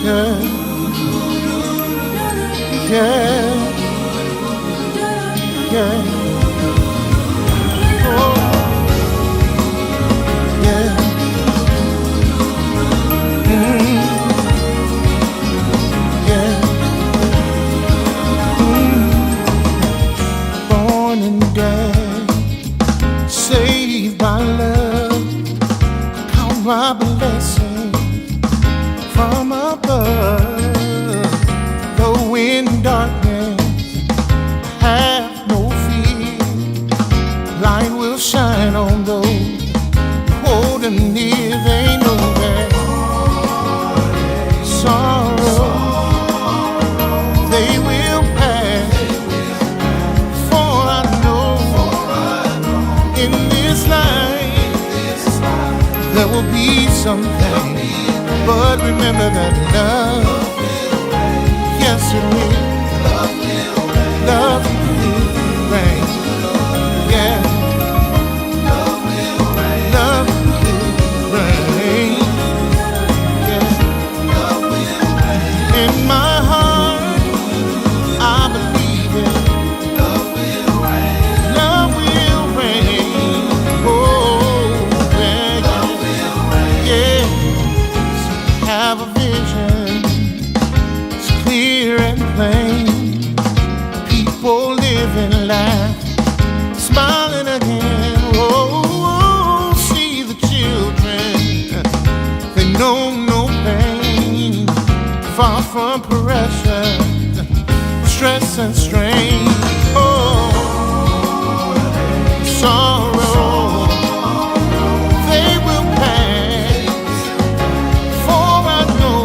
yeah, yeah, yeah, oh, yeah, mm, yeah, born and dead, saved by love, count my blessings from above. Though in darkness, have no fear. Light will shine on those holding near. They know that sorrow they will pass. For I know in this life there will be something. But remember that love, yes it will. Love will reign. Yeah. Love will reign. Yeah. In my heart, I believe it. Love will reign. Oh, yeah. Yeah. Have a vision, it's clear and plain. People living life, smiling again. Oh, see the children, they know no pain. Far from pressure, stress and strain. Oh, sorrow, they will pass. For I know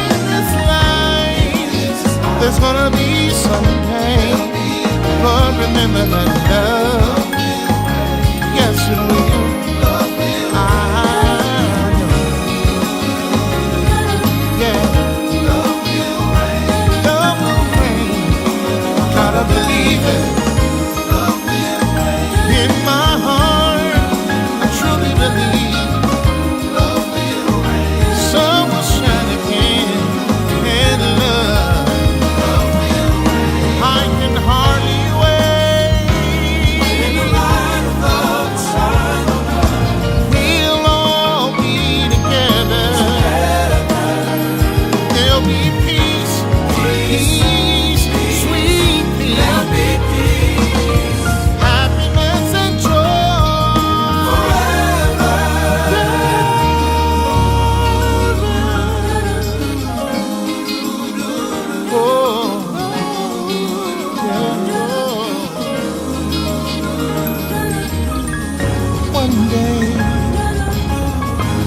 in this life there's gonna be some pain. But remember that love, yes it will. I know, yeah. Love will reign. Gotta believe it. In my heart, I truly believe sun will shine again. And love, I can hardly wait. We'll all be together. There'll be peace, peace, sweet peace, happiness and joy. Oh, yeah. One day,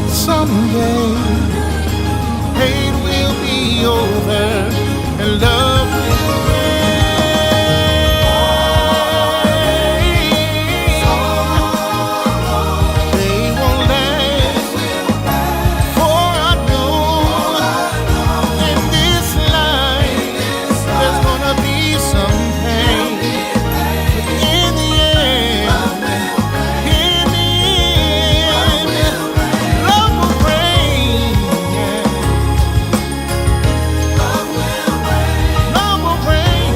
someday, pain will be over and love will reign. They won't last, for I know in this life there's gonna be some pain. But in the end, love will reign. Yeah. Love will reign.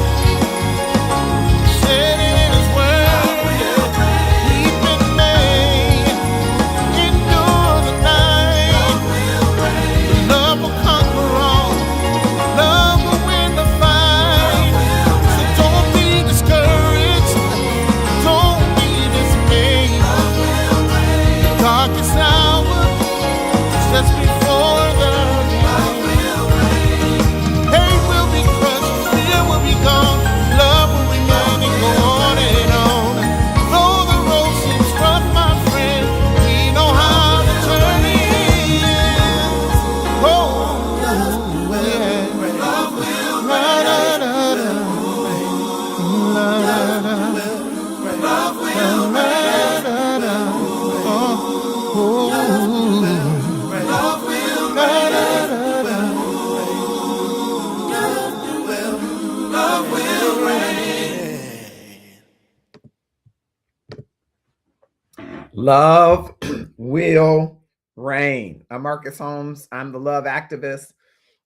Said it in His word. We've been made, endure the night. Love will conquer all. Love will win the fight. So don't be discouraged. Don't be dismayed. The darkest hour just before the light. Hate will be crushed, fear will be gone, love will remain and go on and on. Though the road seems rough, my friend, we know how to turn it. Oh, yeah. La-da-da-da. La-da-da. La-da-da. Oh, oh. La-da-da-da. Love will Rain. I'm Marcus Holmes. I'm the love activist.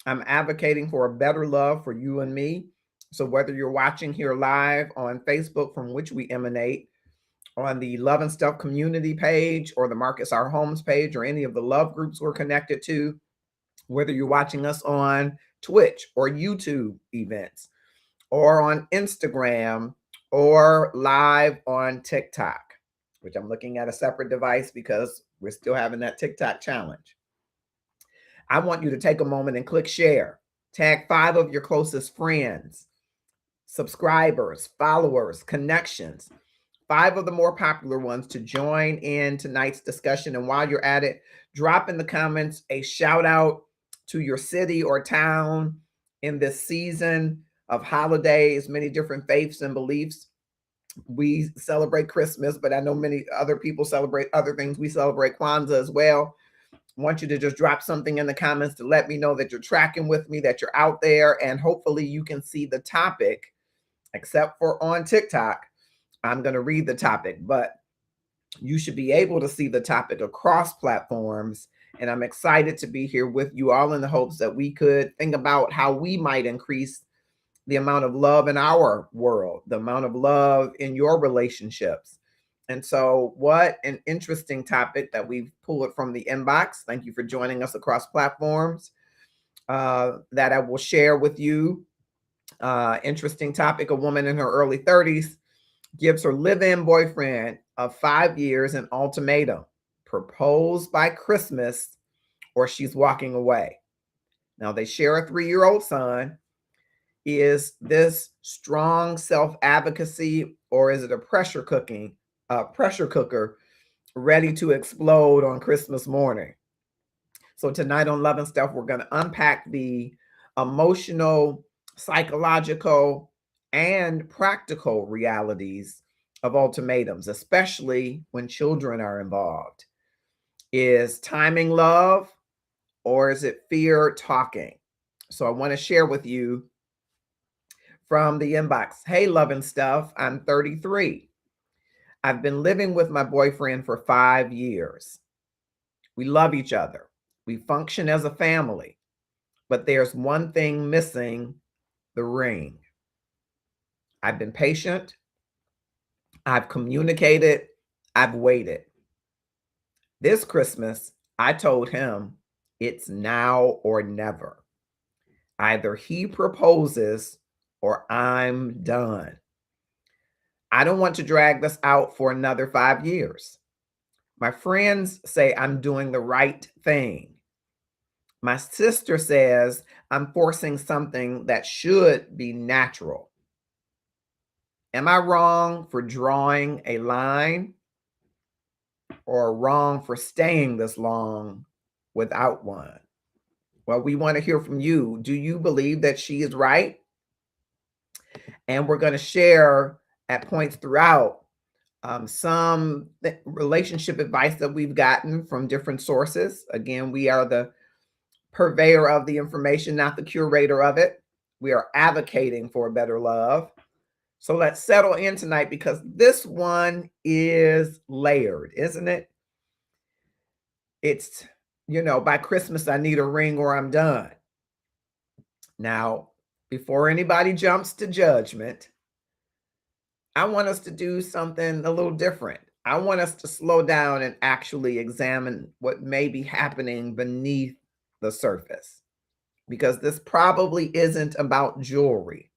I'm advocating for a better love for you and me. So, whether you're watching here live on Facebook, from which we emanate, on the Love and Stuff community page, or the Marcus R. Holmes page, or any of the love groups we're connected to, whether you're watching us on Twitch or YouTube events, or on Instagram, or live on TikTok, which I'm looking at a separate device because we're still having that TikTok challenge. I want you to take a moment and click share. Tag 5 of your closest friends, subscribers, followers, connections, 5 of the more popular ones to join in tonight's discussion. And while you're at it, drop in the comments a shout out to your city or town in this season of holidays, many different faiths and beliefs. We celebrate Christmas, but I know many other people celebrate other things. We celebrate Kwanzaa as well. I want you to just drop something in the comments to let me know that you're tracking with me, that you're out there, and hopefully you can see the topic, except for on TikTok. I'm going to read the topic, but you should be able to see the topic across platforms. And I'm excited to be here with you all in the hopes that we could think about how we might increase the amount of love in our world, the amount of love in your relationships. And so, what an interesting topic that we've pulled from the inbox. Thank you for joining us across platforms that I will share with you. Interesting topic. A woman in her early 30s gives her live-in boyfriend of 5 years an ultimatum: propose by Christmas or she's walking away. Now, they share a 3-year-old son. Is this strong self-advocacy, or is it a pressure cooker ready to explode on Christmas morning? So tonight on Love and Stuff, we're going to unpack the emotional, psychological, and practical realities of ultimatums, especially when children are involved. Is timing love, or is it fear talking? So I want to share with you from the inbox. Hey, Love and Stuff, I'm 33. I've been living with my boyfriend for 5 years. We love each other. We function as a family, but there's one thing missing: the ring. I've been patient. I've communicated. I've waited. This Christmas, I told him it's now or never. Either he proposes or I'm done. I don't want to drag this out for another 5 years. My friends say I'm doing the right thing. My sister says I'm forcing something that should be natural. Am I wrong for drawing a line, or wrong for staying this long without one? Well, we want to hear from you. Do you believe that she is right? And we're going to share at points throughout some relationship advice that we've gotten from different sources. Again, we are the purveyor of the information, not the curator of it. We are advocating for better love. So let's settle in tonight, because this one is layered, isn't it? It's, by Christmas, I need a ring or I'm done. Now, before anybody jumps to judgment, I want us to do something a little different. I want us to slow down and actually examine what may be happening beneath the surface, because this probably isn't about jewelry.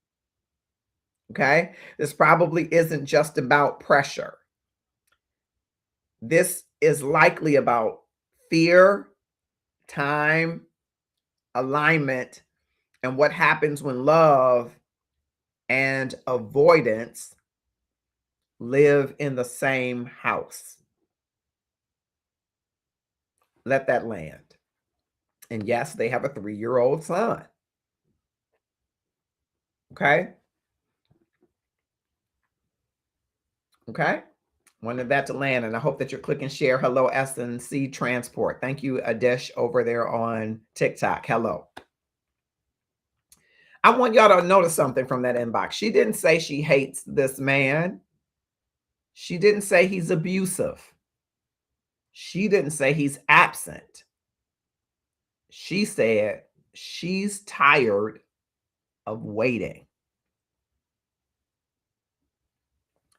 Okay? This probably isn't just about pressure. This is likely about fear, time, alignment, and what happens when love and avoidance live in the same house. Let that land. And yes, they have a 3-year-old son. Okay? Okay? Wanted that to land, and I hope that you're clicking share. Hello, S&C Transport. Thank you, Adesh, over there on TikTok. Hello. I want y'all to notice something from that inbox. She didn't say she hates this man. She didn't say he's abusive. She didn't say he's absent. She said she's tired of waiting.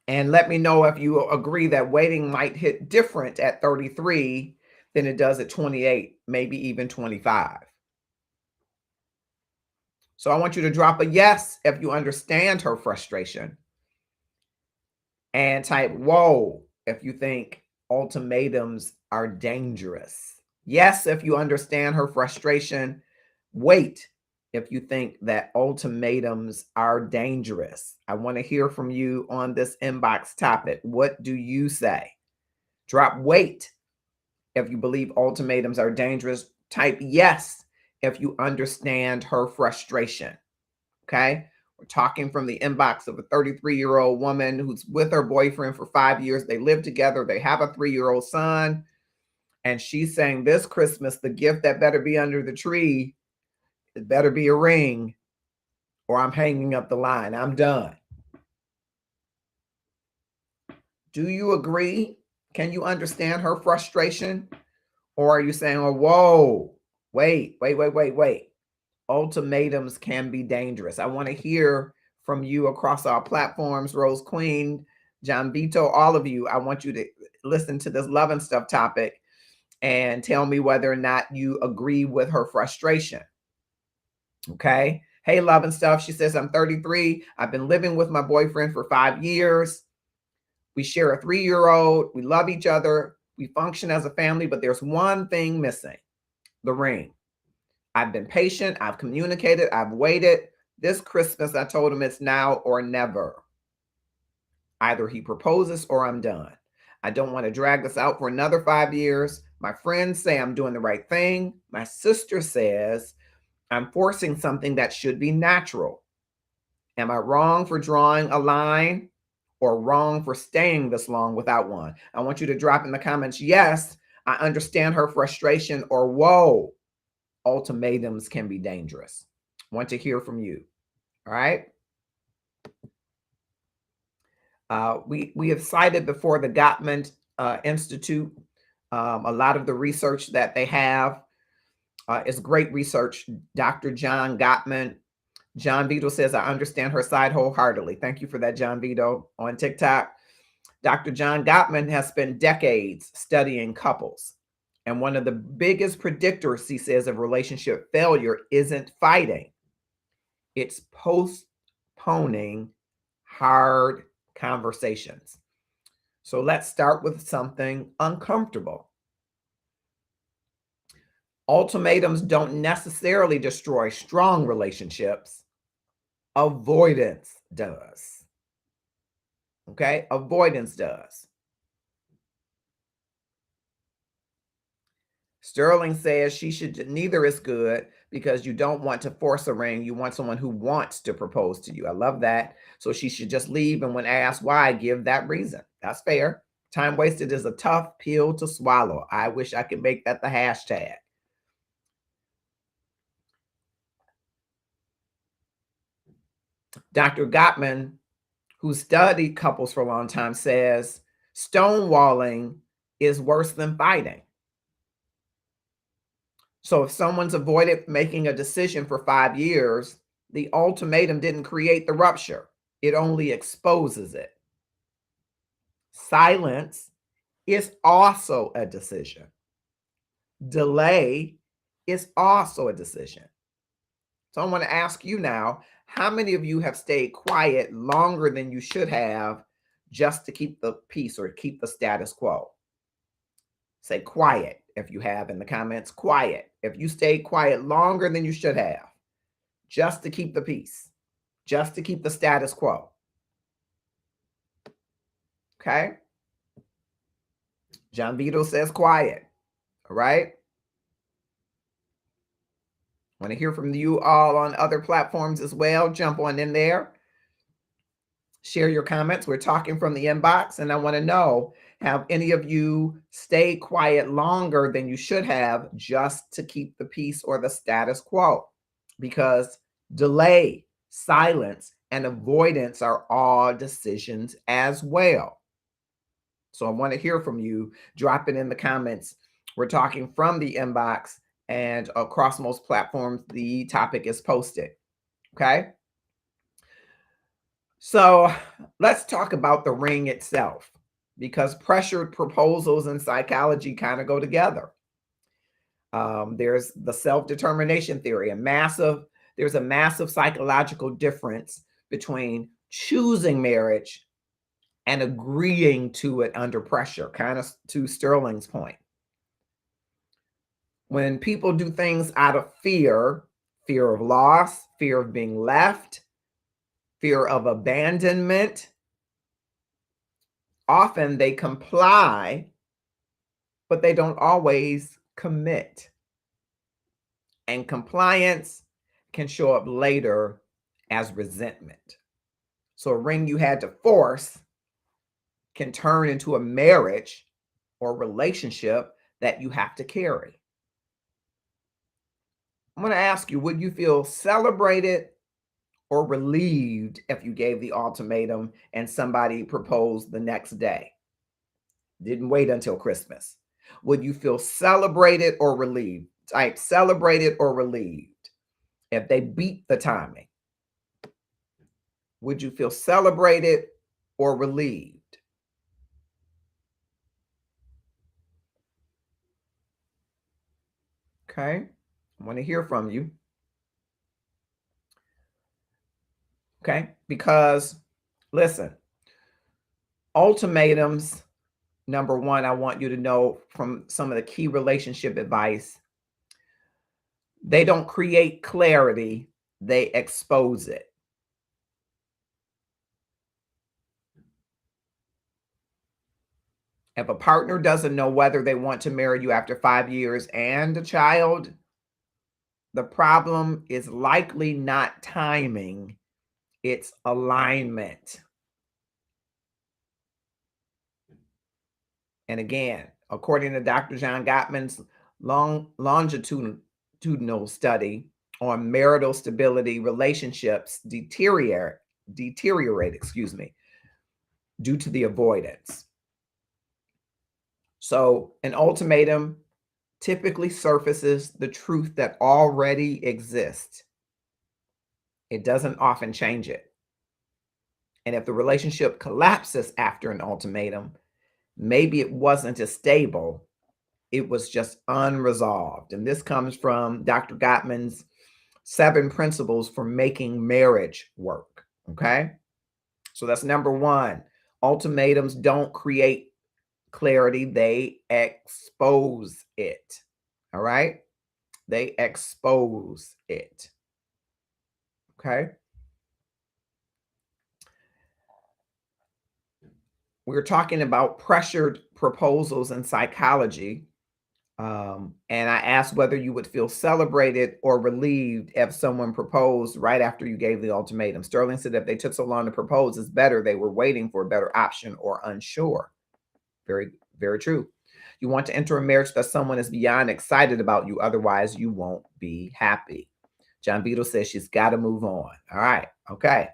And let me know if you agree that waiting might hit different at 33 than it does at 28, maybe even 25. So I want you to drop a yes if you understand her frustration, and type whoa if you think ultimatums are dangerous. Yes, if you understand her frustration. Wait if you think that ultimatums are dangerous. I want to hear from you on this inbox topic. What do you say? Drop wait if you believe ultimatums are dangerous. Type yes if you understand her frustration. Okay. We're talking from the inbox of a 33-year-old woman who's with her boyfriend for 5 years. They live together. They have a 3-year-old son. And she's saying this Christmas, the gift that better be under the tree, it better be a ring, or I'm hanging up the line. I'm done. Do you agree? Can you understand her frustration? Or are you saying, oh, whoa, wait. Ultimatums can be dangerous. I want to hear from you across our platforms, Rose Queen, John Vito, all of you. I want you to listen to this love and stuff topic and tell me whether or not you agree with her frustration. Okay. Hey, love and stuff. She says, I'm 33. I've been living with my boyfriend for 5 years. We share a 3-year-old. We love each other. We function as a family, but there's one thing missing: the ring. I've been patient. I've communicated. I've waited. This Christmas, I told him it's now or never. Either he proposes or I'm done. I don't want to drag this out for another 5 years. My friends say I'm doing the right thing. My sister says I'm forcing something that should be natural. Am I wrong for drawing a line or wrong for staying this long without one? I want you to drop in the comments, yes, I understand her frustration, or whoa, ultimatums can be dangerous. I want to hear from you. All right. We have cited before the Gottman Institute. A lot of the research that they have is great research. Dr. John Gottman. John Vito says, I understand her side wholeheartedly. Thank you for that, John Vito, on TikTok. Dr. John Gottman has spent decades studying couples. And one of the biggest predictors, he says, of relationship failure isn't fighting. It's postponing hard conversations. So let's start with something uncomfortable. Ultimatums don't necessarily destroy strong relationships. Avoidance does. Okay? Avoidance does. Sterling says she should, neither is good because you don't want to force a ring. You want someone who wants to propose to you. I love that. So she should just leave. And when asked why, give that reason. That's fair. Time wasted is a tough pill to swallow. I wish I could make that the hashtag. Dr. Gottman, who studied couples for a long time, says stonewalling is worse than fighting. So if someone's avoided making a decision for 5 years, the ultimatum didn't create the rupture. It only exposes it. Silence is also a decision. Delay is also a decision. So I want to ask you now, how many of you have stayed quiet longer than you should have just to keep the peace or keep the status quo? Say quiet if you have in the comments. Quiet. If you stayed quiet longer than you should have just to keep the peace, just to keep the status quo. Okay? John Vito says quiet. All right? Want to hear from you all on other platforms as well. Jump on in there. Share your comments. We're talking from the inbox, and I want to know, have any of you stayed quiet longer than you should have just to keep the peace or the status quo? Because delay, silence, and avoidance are all decisions as well. So I want to hear from you. Drop it in the comments. We're talking from the inbox, and across most platforms, the topic is posted. Okay. So let's talk about the ring itself, because pressured proposals and psychology kind of go together. There's the self-determination theory, there's a massive psychological difference between choosing marriage and agreeing to it under pressure, kind of to Sterling's point. When people do things out of fear, fear of loss, fear of being left, fear of abandonment, often they comply, but they don't always commit. And compliance can show up later as resentment. So a ring you had to force can turn into a marriage or relationship that you have to carry. I'm going to ask you, would you feel celebrated or relieved if you gave the ultimatum and somebody proposed the next day? Didn't wait until Christmas. Would you feel celebrated or relieved? Type celebrated or relieved if they beat the timing. Would you feel celebrated or relieved? Okay. I want to hear from you. Okay. Because listen, ultimatums, number one, I want you to know from some of the key relationship advice, they don't create clarity, they expose it. If a partner doesn't know whether they want to marry you after 5 years and a child, the problem is likely not timing, it's alignment. And again, according to Dr. John Gottman's longitudinal study on marital stability, relationships deteriorate, due to the avoidance. So an ultimatum typically surfaces the truth that already exists. It doesn't often change it. And if the relationship collapses after an ultimatum, maybe it wasn't as stable, it was just unresolved. And this comes from Dr. Gottman's 7 principles for making marriage work. Okay. So that's number one. Ultimatums don't create clarity, they expose it. All right. They expose it. Okay. We're talking about pressured proposals in psychology. And I asked whether you would feel celebrated or relieved if someone proposed right after you gave the ultimatum. Sterling said if they took so long to propose, it's better they were waiting for a better option or unsure. Very, very true. You want to enter a marriage that someone is beyond excited about you. Otherwise, you won't be happy. John Beadle says she's got to move on. All right. Okay.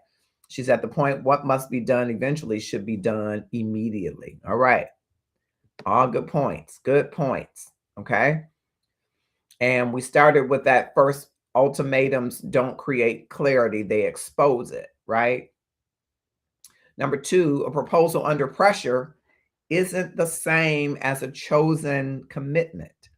She's at the point what must be done eventually should be done immediately. All right. All good points. Good points. Okay. And we started with that first, ultimatums don't create clarity, they expose it, right? Number two, a proposal under pressure isn't the same as a chosen commitment.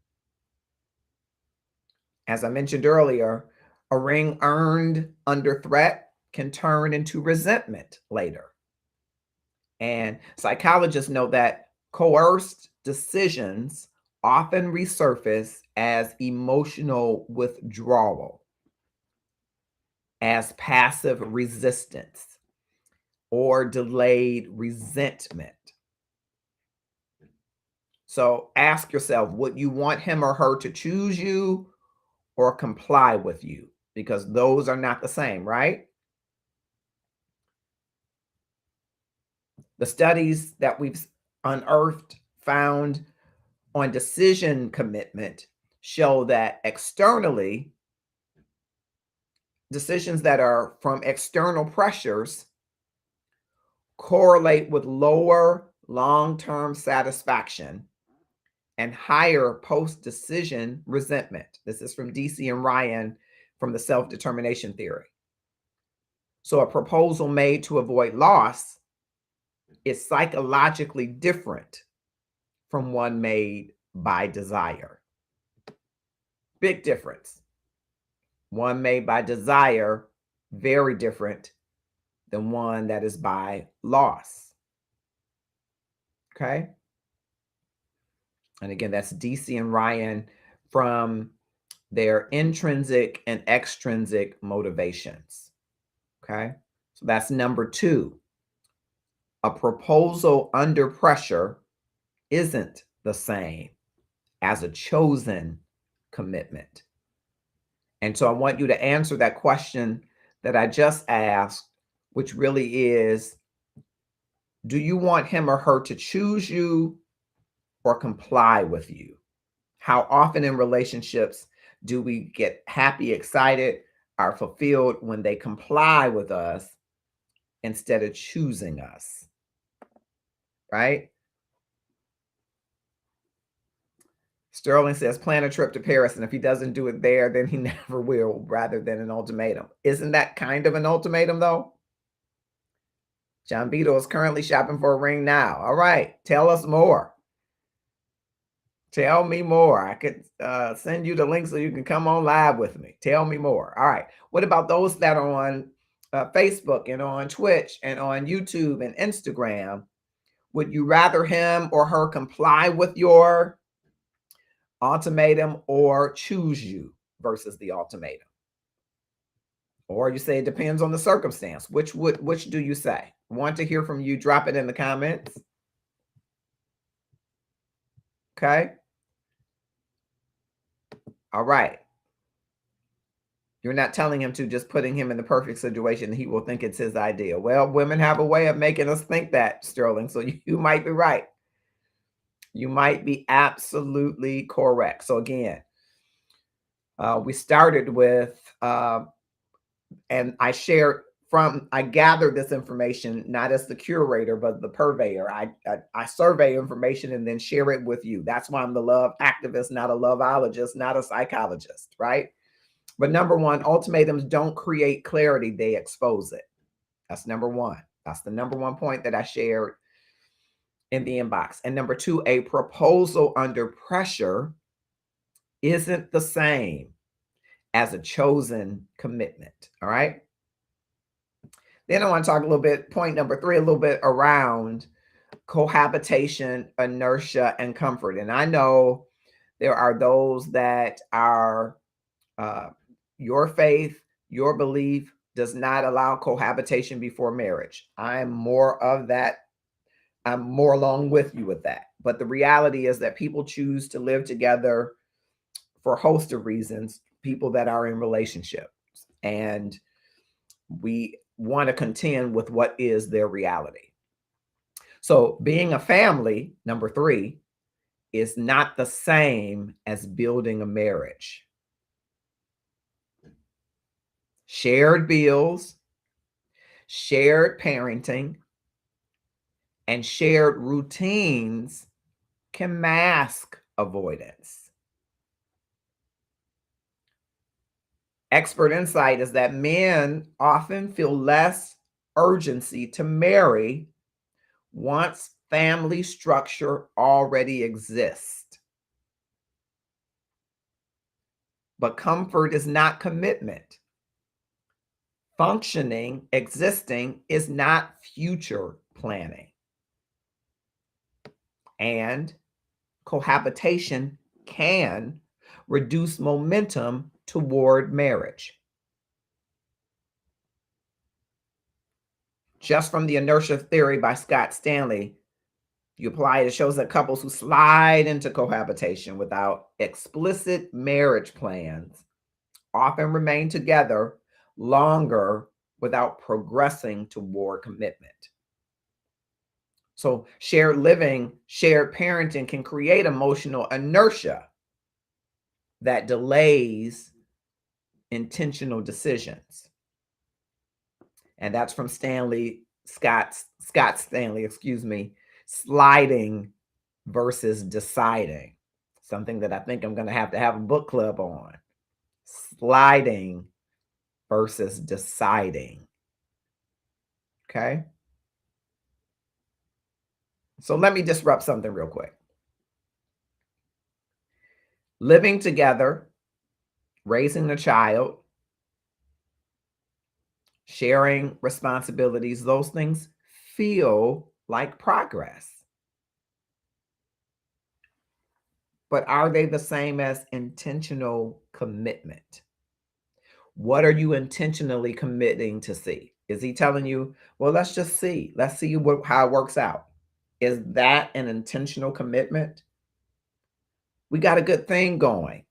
As I mentioned earlier, a ring earned under threat can turn into resentment later. And psychologists know that coerced decisions often resurface as emotional withdrawal, as passive resistance, or delayed resentment. So ask yourself, would you want him or her to choose you or comply with you? Because those are not the same, right? The studies that we've unearthed found on decision commitment show that externally, decisions that are from external pressures correlate with lower long-term satisfaction and higher post-decision resentment. This is from DC and Ryan from the self-determination theory. So a proposal made to avoid loss is psychologically different from one made by desire. Big difference. One made by desire, very different than one that is by loss. Okay? And again, that's DC and Ryan from their intrinsic and extrinsic motivations. Okay? So that's number 2. A proposal under pressure isn't the same as a chosen commitment. And so I want you to answer that question that I just asked, which really is, do you want him or her to choose you or comply with you? How often in relationships do we get happy, excited, are fulfilled when they comply with us instead of choosing us? Right? Sterling says, plan a trip to Paris, and if he doesn't do it there, then he never will, rather than an ultimatum. Isn't that kind of an ultimatum, though? John Beadle is currently shopping for a ring now. All right, tell us more. Tell me more. I could send you the link so you can come on live with me. Tell me more. All right. What about those that are on Facebook and on Twitch and on YouTube and Instagram? Would you rather him or her comply with your ultimatum or choose you versus the ultimatum? Or you say it depends on the circumstance. Which do you say? Want to hear from you? Drop it in the comments. Okay. All right. You're not telling him to, just putting him in the perfect situation. He will think it's his idea. Well, women have a way of making us think that, Sterling. So you might be right. You might be absolutely correct. So again, we started with, and I shared I gathered this information, not as the curator, but the purveyor. I survey information and then share it with you. That's why I'm the love activist, not a loveologist, not a psychologist, right? But number 1, ultimatums don't create clarity, they expose it. That's number 1. That's the number 1 point that I shared in the inbox. And number 2, a proposal under pressure isn't the same as a chosen commitment. All right. Then I want to talk a little bit, point number 3, a little bit around cohabitation, inertia, and comfort. And I know there are those that are, your faith, your belief does not allow cohabitation before marriage. I'm more of that. I'm more along with you with that. But the reality is that people choose to live together for a host of reasons, people that are in relationships. And we want to contend with what is their reality. So being a family, number 3, is not the same as building a marriage. Shared bills, shared parenting, and shared routines can mask avoidance. Expert insight is that men often feel less urgency to marry once family structure already exists. But comfort is not commitment. Functioning, existing is not future planning. And cohabitation can reduce momentum toward marriage. Just from the inertia theory by Scott Stanley, you apply it, it shows that couples who slide into cohabitation without explicit marriage plans often remain together longer without progressing toward commitment. So shared living, shared parenting can create emotional inertia that delays intentional decisions. And that's from Scott Stanley, Sliding versus deciding. Something that I think I'm going to have a book club on. Sliding versus deciding. Okay. So let me disrupt something real quick. Living together, raising a child, sharing responsibilities, those things feel like progress. But are they the same as intentional commitment? What are you intentionally committing to see? Is he telling you, well, let's just see. Let's see how it works out. Is that an intentional commitment? We got a good thing going.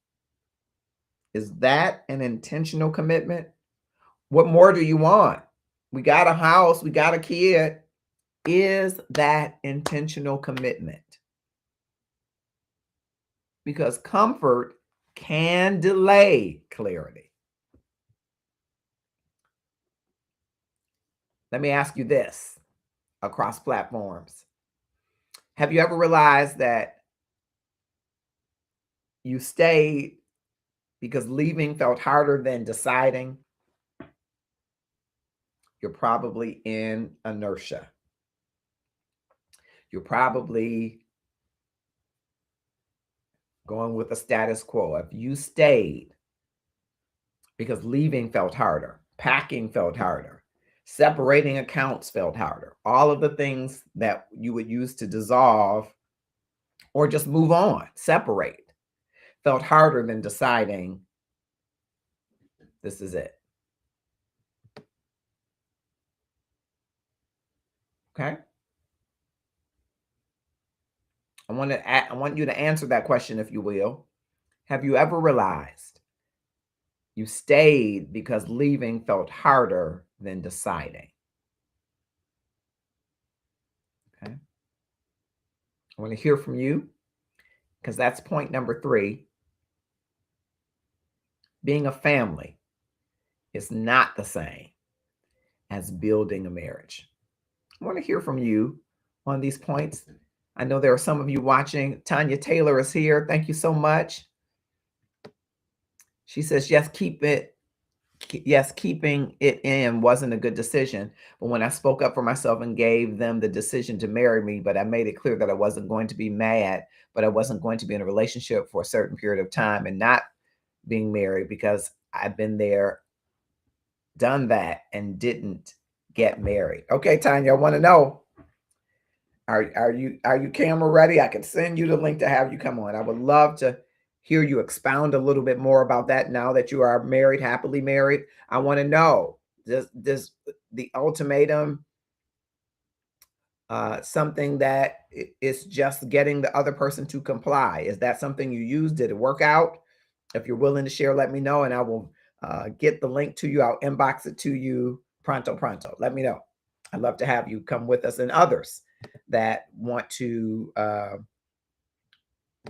Is that an intentional commitment? What more do you want? We got a house, we got a kid. Is that intentional commitment? Because comfort can delay clarity. Let me ask you this across platforms. Have you ever realized that you stayed because leaving felt harder than deciding? You're probably in inertia. You're probably going with the status quo. If you stayed because leaving felt harder, packing felt harder, separating accounts felt harder, all of the things that you would use to dissolve or just move on, separate, felt harder than deciding this is it. Okay? I want you to answer that question, if you will. Have you ever realized you stayed because leaving felt harder than deciding? Okay. I want to hear from you because that's point number 3. Being a family is not the same as building a marriage. I want to hear from you on these points. I know there are some of you watching. Tanya Taylor is here. Thank you so much. She says, yes, keeping it in wasn't a good decision. But when I spoke up for myself and gave them the decision to marry me, but I made it clear that I wasn't going to be mad, but I wasn't going to be in a relationship for a certain period of time and not being married because I've been there, done that, and didn't get married. Okay, Tanya, I want to know, are you camera ready? I can send you the link to have you come on. I would love to hear you expound a little bit more about that now that you are married, happily married. I want to know, does the ultimatum something that is just getting the other person to comply? Is that something you use? Did it work out? If you're willing to share, let me know, and I will get the link to you. I'll inbox it to you pronto. Let me know. I'd love to have you come with us and others that want to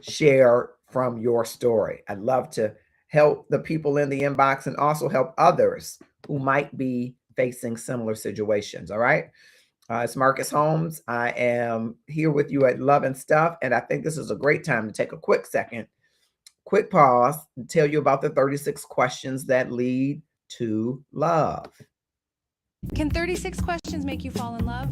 share from your story. I'd love to help the people in the inbox and also help others who might be facing similar situations. All right. It's Marcus Holmes. I am here with you at Love and Stuff, and I think this is a great time to take a quick pause, and tell you about the 36 questions that lead to love. Can 36 questions make you fall in love?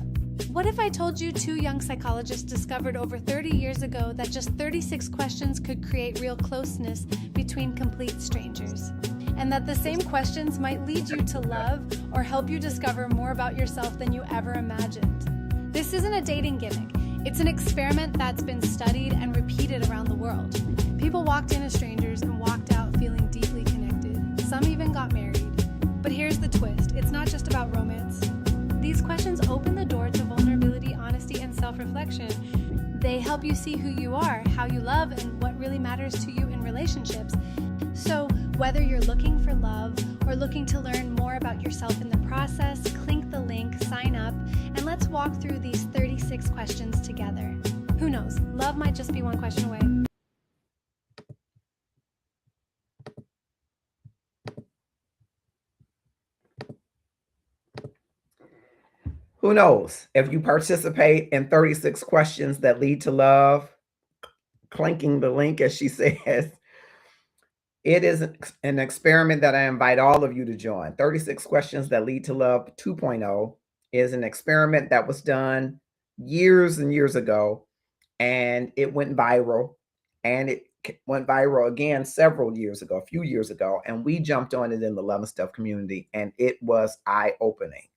What if I told you 2 young psychologists discovered over 30 years ago that just 36 questions could create real closeness between complete strangers? And that the same questions might lead you to love or help you discover more about yourself than you ever imagined. This isn't a dating gimmick. It's an experiment that's been studied and repeated around the world. People walked in as strangers and walked out feeling deeply connected. Some even got married. But here's the twist. It's not just about romance. These questions open the door to vulnerability, honesty, and self-reflection. They help you see who you are, how you love, and what really matters to you in relationships. So whether you're looking for love or looking to learn more about yourself in the process, click the link, sign up, and let's walk through these 36 questions together. Who knows? Love might just be one question away. Who knows? If you participate in 36 questions that lead to love, clinking the link, as she says, it is an experiment that I invite all of you to join. 36 Questions That Lead to Love 2.0 is an experiment that was done years and years ago, and it went viral. And it went viral again several years ago, a few years ago, and we jumped on it in the Love and Stuff community, and it was eye-opening.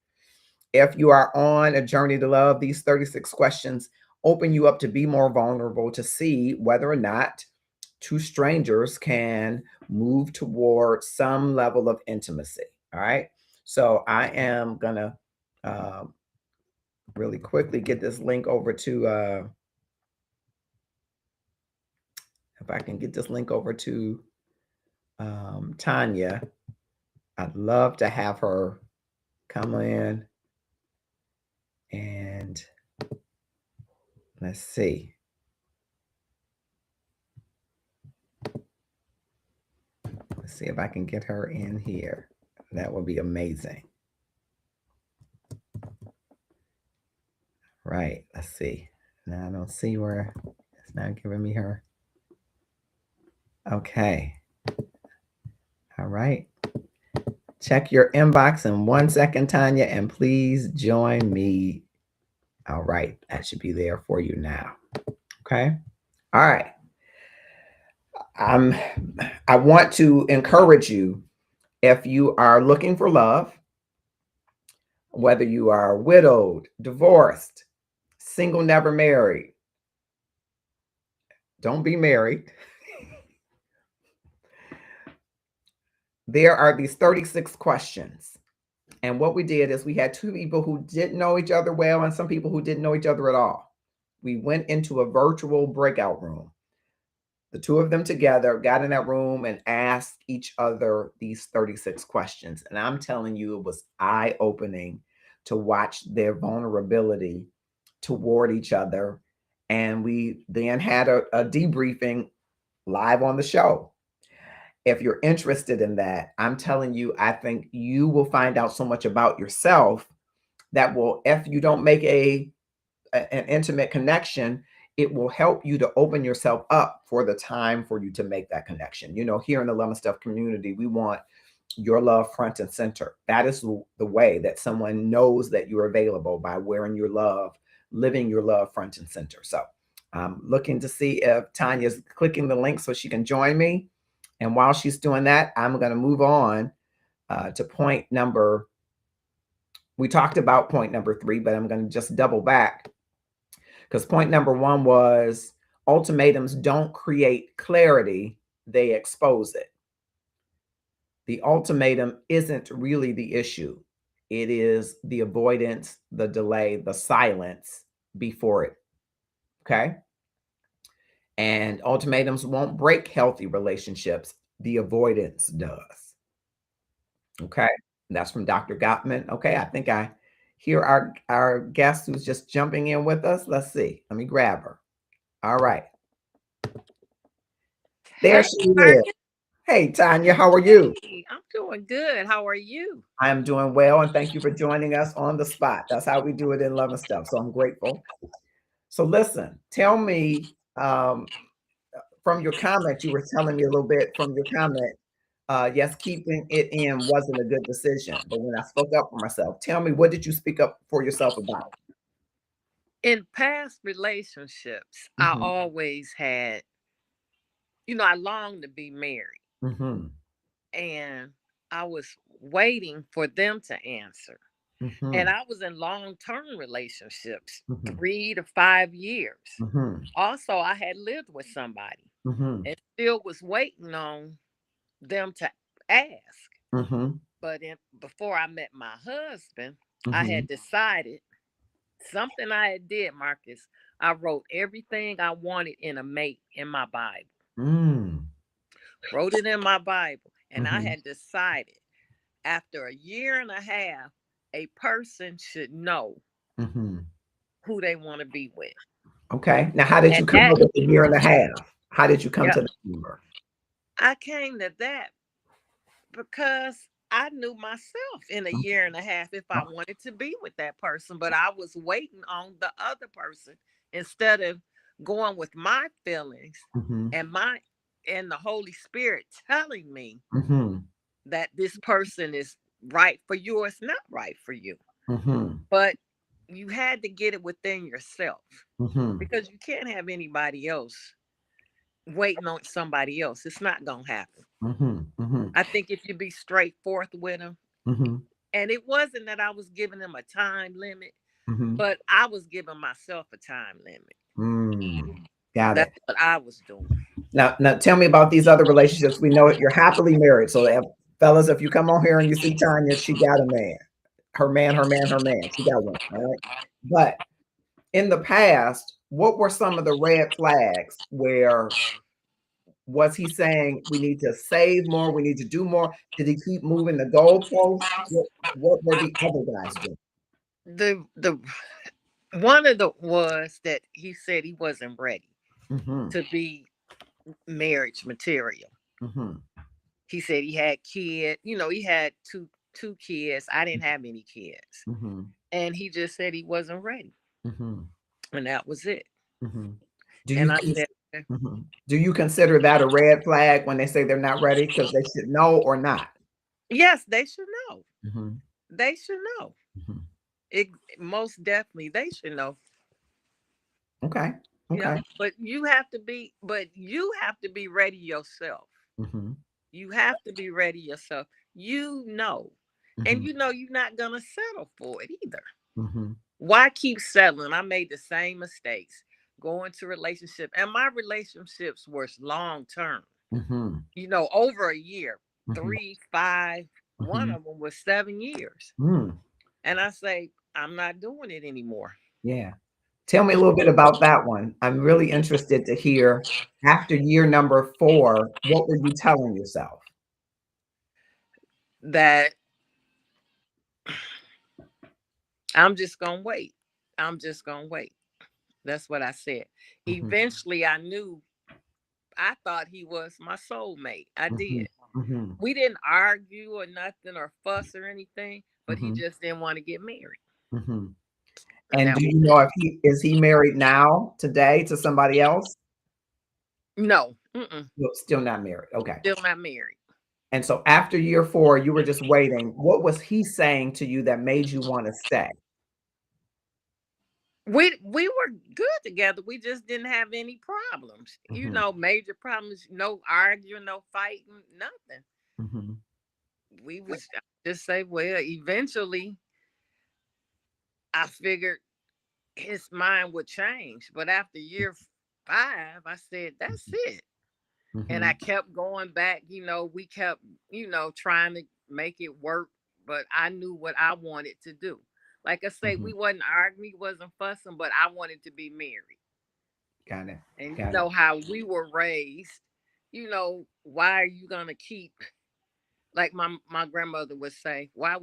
If you are on a journey to love, these 36 questions open you up to be more vulnerable, to see whether or not two strangers can move toward some level of intimacy. All right. So I am going to really quickly get this link over to, if I can get this link over to Tanya. I'd love to have her come in and let's see. Let's see if I can get her in here. That would be amazing. Right. Let's see. Now I don't see where it's not giving me her. Okay. All right. Check your inbox in 1 second, Tanya, and please join me. All right. That should be there for you now. Okay. All right. I want to encourage you, if you are looking for love, whether you are widowed, divorced, single, never married, don't be married. There are these 36 questions. And what we did is we had two people who didn't know each other well and some people who didn't know each other at all. We went into a virtual breakout room. The two of them together got in that room and asked each other these 36 questions. And I'm telling you, it was eye-opening to watch their vulnerability toward each other. And we then had a debriefing live on the show. If you're interested in that, I'm telling you, I think you will find out so much about yourself that will, if you don't make an intimate connection, it will help you to open yourself up for the time for you to make that connection. You know, here in the Love and Stuff community, we want your love front and center. That is the way that someone knows that you're available, by wearing your love, living your love front and center. So I'm looking to see if Tanya's clicking the link so she can join me. And while she's doing that, I'm going to move on to point number. We talked about point number 3, but I'm going to just double back, because point number 1 was ultimatums don't create clarity, they expose it. The ultimatum isn't really the issue. It is the avoidance, the delay, the silence before it. Okay. And ultimatums won't break healthy relationships. The avoidance does. Okay. And that's from Dr. Gottman. Okay. I think I hear our guest who's just jumping in with us. Let's see. Let me grab her. All right. There she is. Hey, Tanya, how are you? Hey, I'm doing good. How are you? I am doing well, and thank you for joining us on the spot. That's how we do it in Love and Stuff. So I'm grateful. So listen, tell me, from your comment, you were telling me a little bit from your comment. Yes, keeping it in wasn't a good decision. But when I spoke up for myself, tell me, what did you speak up for yourself about? In past relationships, I always had, I longed to be married. And I was waiting for them to answer. And I was in long-term relationships, 3 to 5 years. Also, I had lived with somebody and still was waiting on them to ask. But before I met my husband, I had decided something I had did, Marcus. I wrote everything I wanted in a mate in my Bible. Wrote it in my Bible. And I had decided after a year and a half, a person should know who they want to be with. Okay. Now, how did you come up with a year and a half? How did you come to that number? I came to that because I knew myself in a year and a half if I wanted to be with that person, but I was waiting on the other person instead of going with my feelings and the Holy Spirit telling me that this person is right for you or it's not right for you. But you had to get it within yourself because you can't have anybody else waiting on somebody else. It's not gonna happen. I think if you be straightforward with them, and it wasn't that I was giving them a time limit, but I was giving myself a time limit. Got That's it. what I was doing. Now, tell me about these other relationships. We know you're happily married. So, fellas, if you come on here and you see Tanya, she got a man. Her man, her man, her man. She got one. All right. But in the past, what were some of the red flags where was he saying we need to save more, we need to do more? Did he keep moving the goalposts? What were the other guys doing? The one of the was that he said he wasn't ready to be marriage material. He said he had kids. He had two kids. I didn't have any kids, and he just said he wasn't ready, and that was it. Do And you I said, do you consider that a red flag when they say they're not ready because they should know or not? yes, they should know. They should know. It most definitely they should know. Okay. Yeah, Okay. but you have to be ready yourself. You have to be ready yourself. And you're not gonna settle for it either. Why keep settling? I made the same mistakes going to relationship, and my relationships were long term. Over a year, 3, 5. One of them was 7 years, and I say I'm not doing it anymore. Yeah. Tell me a little bit about that one. I'm really interested to hear after year number 4, what were you telling yourself? That I'm just gonna wait. I'm just gonna wait. That's what I said. Eventually, I thought he was my soulmate. I did. We didn't argue or nothing or fuss or anything, but he just didn't want to get married. And do you know if he married now today to somebody else? No. Still not married. Okay. Still not married. And so after year 4, you were just waiting. What was he saying to you that made you want to stay? We were good together. We just didn't have any problems. Major problems, no arguing, no fighting, nothing. We would just say, well, eventually I figured his mind would change. But after year 5, I said, that's it. And I kept going back, we kept, trying to make it work, but I knew what I wanted to do. Like I say, we wasn't arguing, we wasn't fussing, but I wanted to be married. Got it. And you know how we were raised, why are you going to keep, like my grandmother would say, why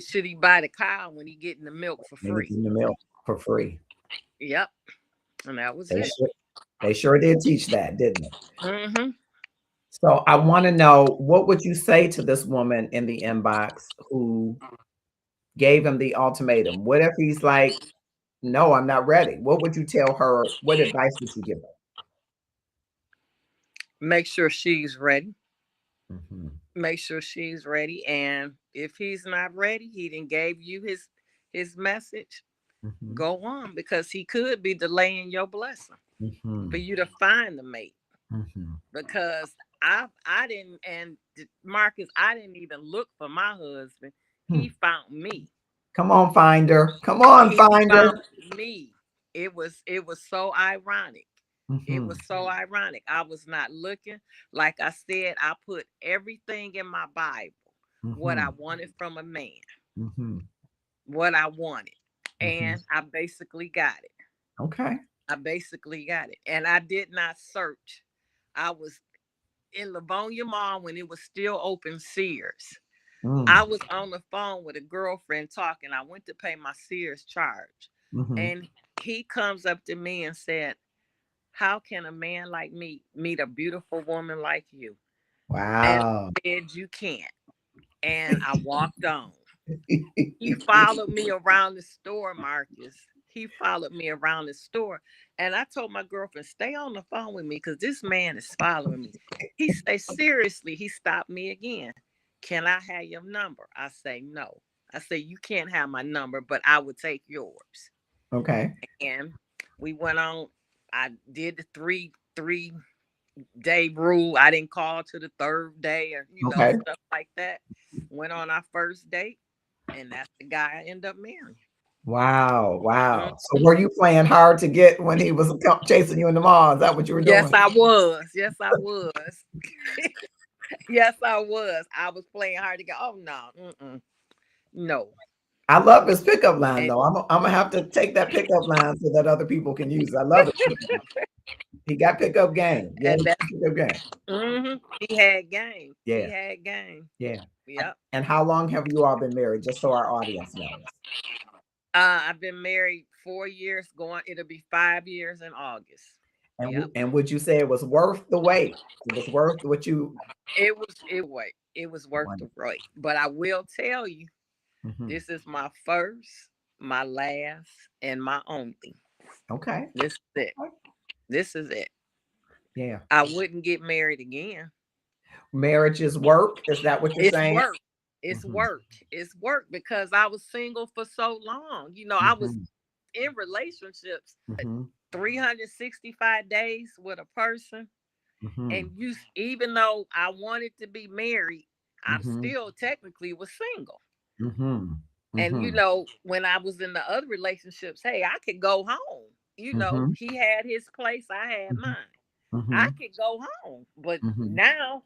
should he buy the cow when he getting the milk for free? Getting the milk for free. Yep. And that was it. They sure did teach that, didn't they? So I want to know, what would you say to this woman in the inbox who gave him the ultimatum? What if he's like, no, I'm not ready? What would you tell her? What advice would you give her? Make sure she's ready. Make sure she's ready. And if he's not ready, he didn't gave you his message. Go on, because he could be delaying your blessing for you to find the mate. Because I didn't, and Marcus, I didn't even look for my husband. He found me. Come on, finder. Come on, finder. Me. It was so ironic. It was so ironic. I was not looking. Like I said, I put everything in my Bible, what I wanted from a man, what I wanted. And I basically got it. Okay. I basically got it. And I did not search. I was in Livonia Mall when it was still open Sears. I was on the phone with a girlfriend talking. I went to pay my Sears charge. And he comes up to me and said, how can a man like me meet a beautiful woman like you? Wow. And said, you can't. And I walked on. He followed me around the store, Marcus. He followed me around the store. And I told my girlfriend, stay on the phone with me because this man is following me. He said, seriously, he stopped me again. Can I have your number? I say, no. I say, you can't have my number, but I would take yours. Okay. And we went on. I did the three day rule. I didn't call to the third day or, Okay. stuff like that. Went on our first date. And that's the guy I ended up marrying. Wow. Wow. So were you playing hard to get when he was chasing you in the mall? Is that what you were doing? Yes, I was. Yes, I was. Yes, I was. I was playing hard to get. Oh, no. No. I love his pickup line, And, though. I'm gonna have to take that pickup line so that other people can use it. I love it. He got pickup game. Yeah, and that, pickup game. he had game. Yeah. He had game. Yeah. Yep. And how long have you all been married? Just so our audience knows. I've been married 4 years. It'll be 5 years in August. And Yep. and would you say it was worth the wait? It was worth what you. It was worth the wait. But I will tell you, this is my first, my last, and my only. Okay. This is it. This is it. Yeah. I wouldn't get married again. Marriage is work. Is that what you're saying? Work. It's work. It's work because I was single for so long. I was in relationships 365 days with a person. And even though I wanted to be married, I still technically was single. And when I was in the other relationships, hey, I could go home. He had his place, I had mine. I could go home. But now,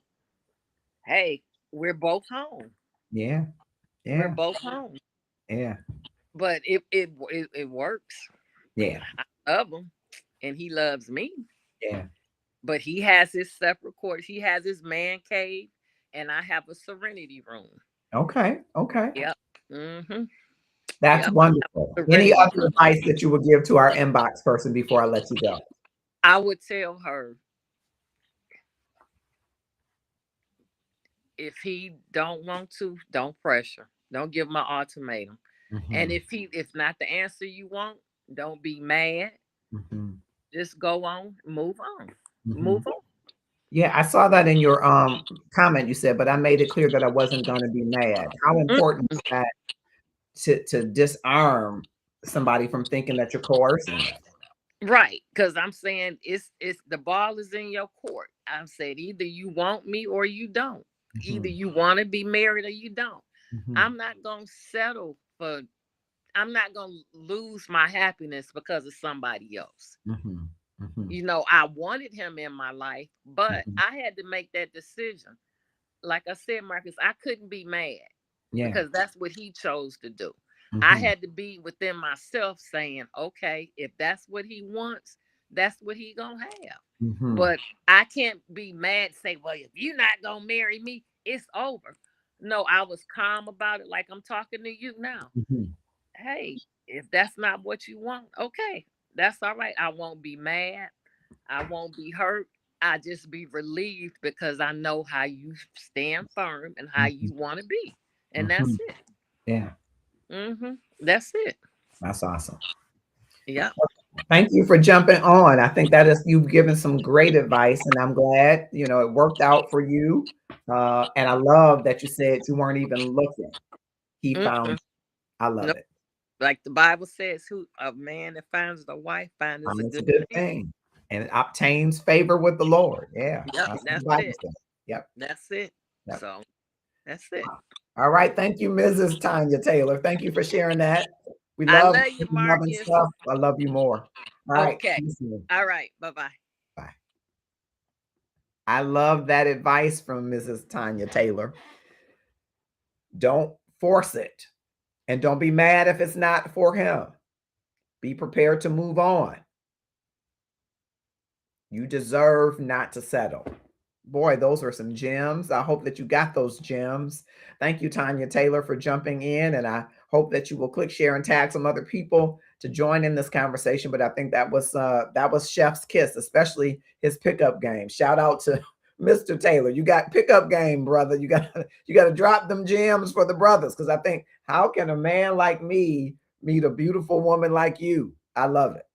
hey, we're both home. Yeah. We're both home. Yeah. But it works. Yeah. I love him and he loves me. Yeah. But he has his separate quarters. He has his man cave and I have a serenity room. Okay. Okay. Yep. That's wonderful. Any other advice that you would give to our inbox person before I let you go? I would tell her, if he don't want to, don't pressure. Don't give him an ultimatum. And if not the answer you want, don't be mad. Just go on, move on. Move on. Yeah, I saw that in your comment you said, but I made it clear that I wasn't going to be mad. How important is that to disarm somebody from thinking that you're coercing them? Right, because I'm saying it's the ball is in your court. I'm saying either you want me or you don't. Either you want to be married or you don't. I'm not going to settle for, I'm not going to lose my happiness because of somebody else. I wanted him in my life, but I had to make that decision. Like I said, Marcus, I couldn't be mad because that's what he chose to do. I had to be within myself saying, okay, if that's what he wants, that's what he gonna have. But I can't be mad, say, well, if you're not gonna marry me, it's over. No, I was calm about it like I'm talking to you now. Hey, if that's not what you want, okay, that's all right. I won't be mad. I won't be hurt. I just be relieved because I know how you stand firm and how you want to be. And that's it. Yeah. That's it. That's awesome. Yeah. Thank you for jumping on. I think that you've given some great advice, and I'm glad it worked out for you. And I love that you said you weren't even looking. He found. I love it. Like the Bible says, who a man that finds a wife finds a good thing, and it obtains favor with the Lord. Yeah. Yep, that's it. Yep. That's it. Yep. So that's it. All right. Thank you, Mrs. Tanya Taylor. Thank you for sharing that. I love you, Marcus. I love you more. All right. Okay. All right. Bye-bye. Bye. I love that advice from Mrs. Tanya Taylor. Don't force it. And don't be mad if it's not for him. Be prepared to move on. You deserve not to settle. Boy, those are some gems. I hope that you got those gems. Thank you, Tanya Taylor, for jumping in. And I hope that you will click, share, and tag some other people to join in this conversation. But I think that was Chef's kiss, especially his pickup game. Shout out to Mr. Taylor, you got pickup game, brother. You got to drop them gems for the brothers, because I think, how can a man like me meet a beautiful woman like you? I love it.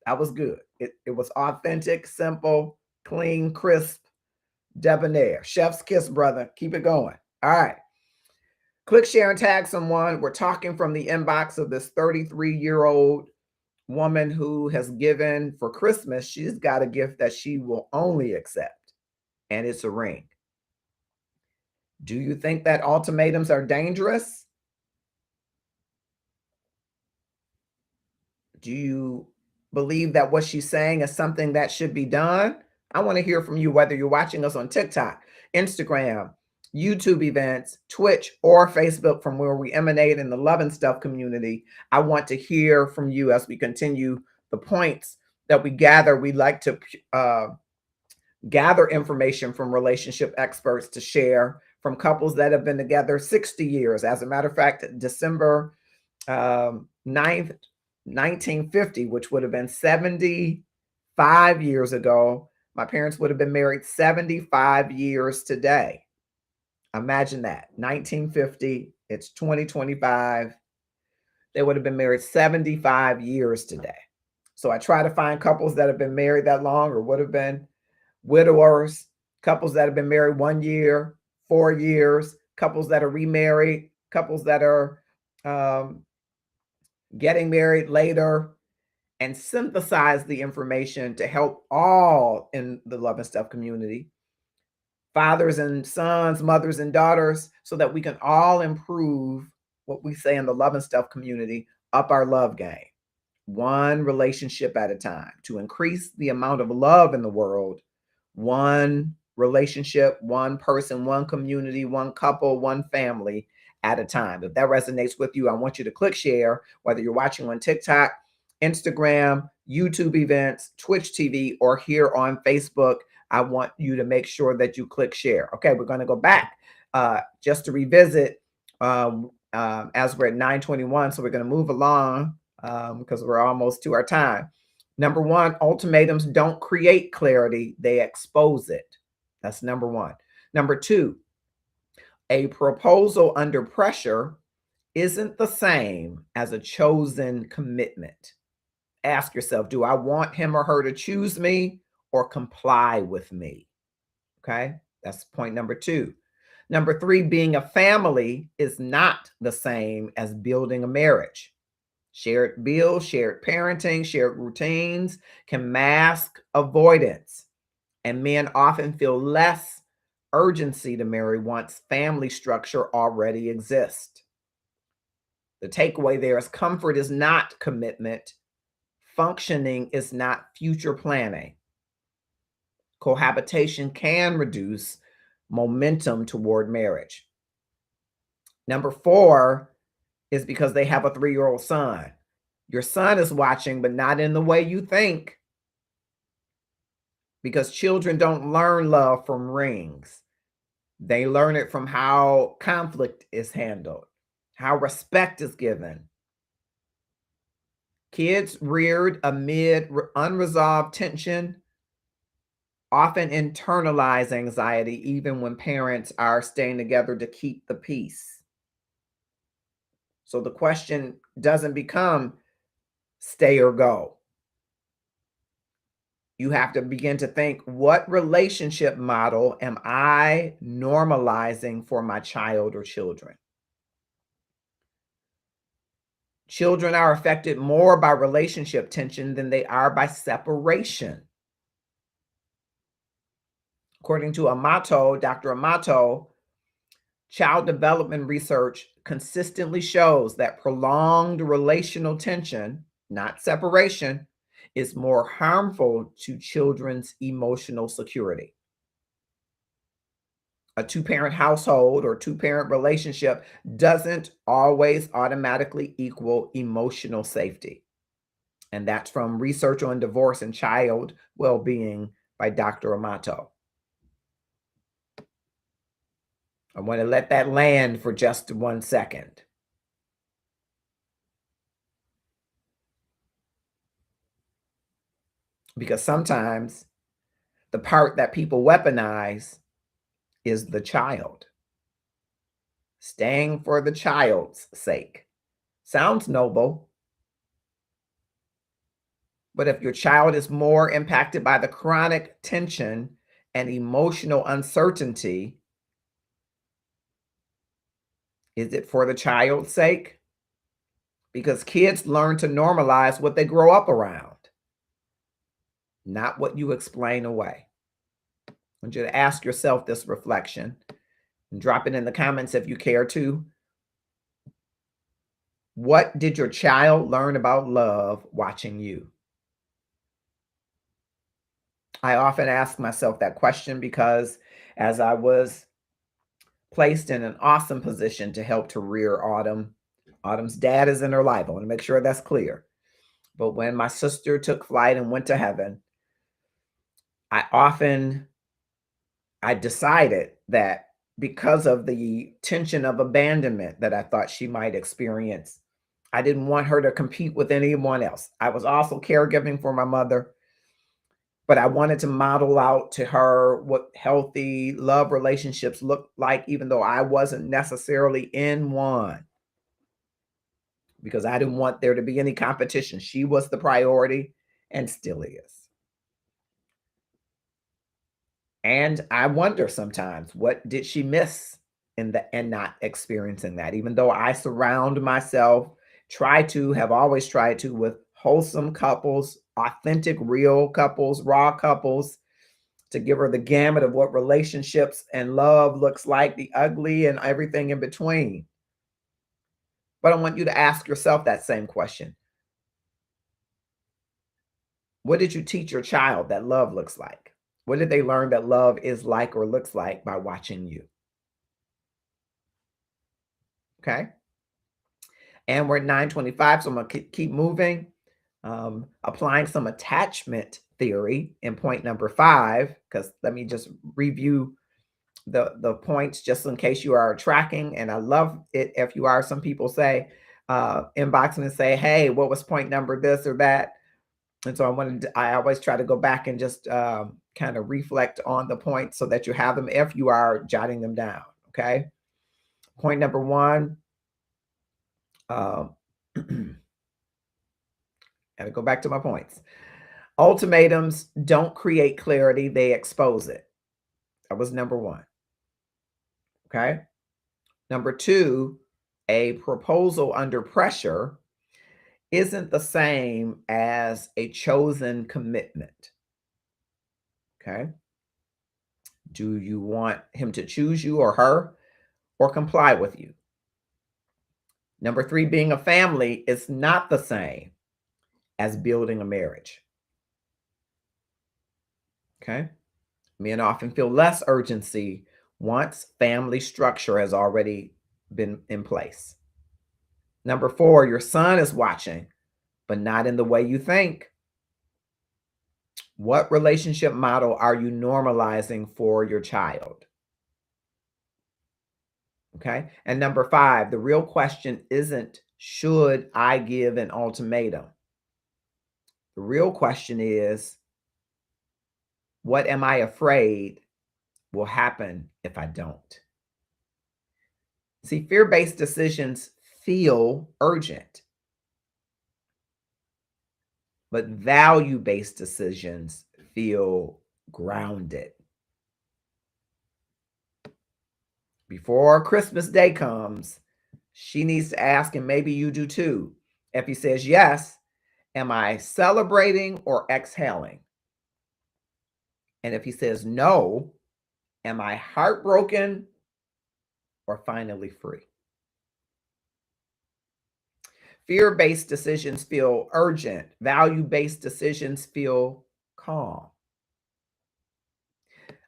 That was good. It was authentic, simple, clean, crisp, debonair. Chef's kiss, brother. Keep it going. All right. Click, share, and tag someone. We're talking from the inbox of this 33-year-old woman who has given for Christmas. She's got a gift that she will only accept, and it's a ring. Do you think that ultimatums are dangerous? Do you believe that what she's saying is something that should be done? I want to hear from you, whether you're watching us on TikTok, Instagram, YouTube events, Twitch, or Facebook, from where we emanate in the Love and Stuff community. I want to hear from you as we continue the points that we gather. We like to gather information from relationship experts to share, from couples that have been together 60 years. As a matter of fact, December 9th, 1950, which would have been 75 years ago, my parents would have been married 75 years today. Imagine that. 1950, it's 2025. They would have been married 75 years today. So I try to find couples that have been married that long, or would have been widowers, couples that have been married 1 year, 4 years, couples that are remarried, couples that are getting married later, and synthesize the information to help all in the Love and Stuff community, fathers and sons, mothers and daughters, so that we can all improve what we say in the Love and Stuff community, up our love game, one relationship at a time, to increase the amount of love in the world, one relationship, one person, one community, one couple, one family at a time. If that resonates with you, I want you to click share, whether you're watching on TikTok, Instagram, YouTube events, Twitch TV, or here on Facebook. I want you to make sure that you click share. Okay, we're going to go back just to revisit as we're at 9:21. So we're going to move along because we're almost to our time. Number one, ultimatums don't create clarity, they expose it. That's number one. Number two, a proposal under pressure isn't the same as a chosen commitment. Ask yourself, do I want him or her to choose me or comply with me? Okay, that's point number two. Number three, being a family is not the same as building a marriage. Shared bills, shared parenting, shared routines can mask avoidance, and men often feel less urgency to marry once family structure already exists. The takeaway there is comfort is not commitment. Functioning is not future planning. Cohabitation can reduce momentum toward marriage. Number four is because they have a 3-year-old son. Your son is watching, but not in the way you think. Because children don't learn love from rings. They learn it from how conflict is handled, how respect is given. Kids reared amid unresolved tension often internalize anxiety, even when parents are staying together to keep the peace. So the question doesn't become stay or go. You have to begin to think, what relationship model am I normalizing for my child or children? Children are affected more by relationship tension than they are by separation. According to Amato, Dr. Amato, child development research consistently shows that prolonged relational tension, not separation, is more harmful to children's emotional security. A two-parent household or two-parent relationship doesn't always automatically equal emotional safety. And that's from Research on Divorce and Child Well-Being by Dr. Amato. I want to let that land for just 1 second. Because sometimes The part that people weaponize is the child. Staying for the child's sake. Sounds noble. But if your child is more impacted by the chronic tension and emotional uncertainty, is it for the child's sake? Because kids learn to normalize what they grow up around, not what you explain away. I want you to ask yourself this reflection and drop it in the comments if you care to. What did your child learn about love watching you? I often ask myself that question because as I was placed in an awesome position to help to rear Autumn, Autumn's dad is in her life. I want to make sure that's clear. But when my sister took flight and went to heaven, I decided that because of the tension of abandonment that I thought she might experience, I didn't want her to compete with anyone else. I was also caregiving for my mother, but I wanted to model out to her what healthy love relationships look like, even though I wasn't necessarily in one, because I didn't want there to be any competition. She was the priority and still is. And I wonder sometimes, what did she miss in the and not experiencing that? Even though I surround myself, have always tried to, with wholesome couples, authentic, real couples, raw couples, to give her the gamut of what relationships and love looks like, the ugly and everything in between. But I want you to ask yourself that same question. What did you teach your child that love looks like? What did they learn that love is like or looks like by watching you? Okay. And we're at 9:25, so I'm going to keep moving. Applying some attachment theory in point number 5, because let me just review the points just in case you are tracking. And I love it if you are. Some people say, inbox me and say, hey, what was point number this or that? And so I always try to go back and just kind of reflect on the points so that you have them if you are jotting them down. Okay. Point number 1. Gotta go back to my points. Ultimatums don't create clarity, they expose it. That was number 1. Okay. Number 2, a proposal under pressure isn't the same as a chosen commitment. Okay. Do you want him to choose you or her or comply with you? Number 3, being a family is not the same as building a marriage. Okay. Men often feel less urgency once family structure has already been in place. Number 4, your son is watching, but not in the way you think. What relationship model are you normalizing for your child? Okay. And number 5, the real question isn't, should I give an ultimatum? The real question is, what am I afraid will happen if I don't? See, fear-based decisions feel urgent, but value-based decisions feel grounded. Before Christmas Day comes, she needs to ask, and maybe you do too, if he says yes, am I celebrating or exhaling? And if he says no, am I heartbroken or finally free? Fear-based decisions feel urgent. Value-based decisions feel calm.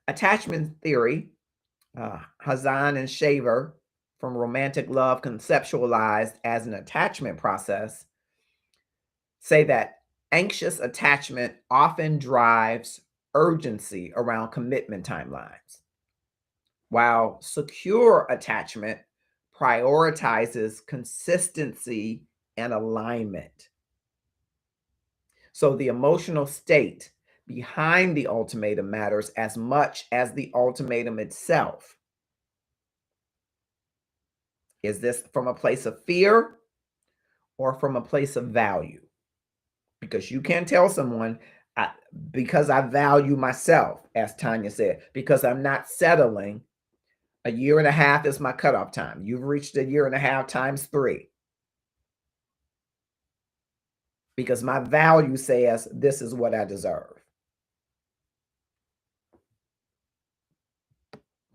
Attachment theory, Hazan and Shaver, from Romantic Love Conceptualized as an Attachment Process, say that anxious attachment often drives urgency around commitment timelines, while secure attachment prioritizes consistency and alignment. So the emotional state behind the ultimatum matters as much as the ultimatum itself. Is this from a place of fear or from a place of value? Because you can't tell someone, because I value myself, as Tanya said, because I'm not settling, a year and a half is my cutoff time. You've reached a year and a half times 3. Because my value says this is what I deserve.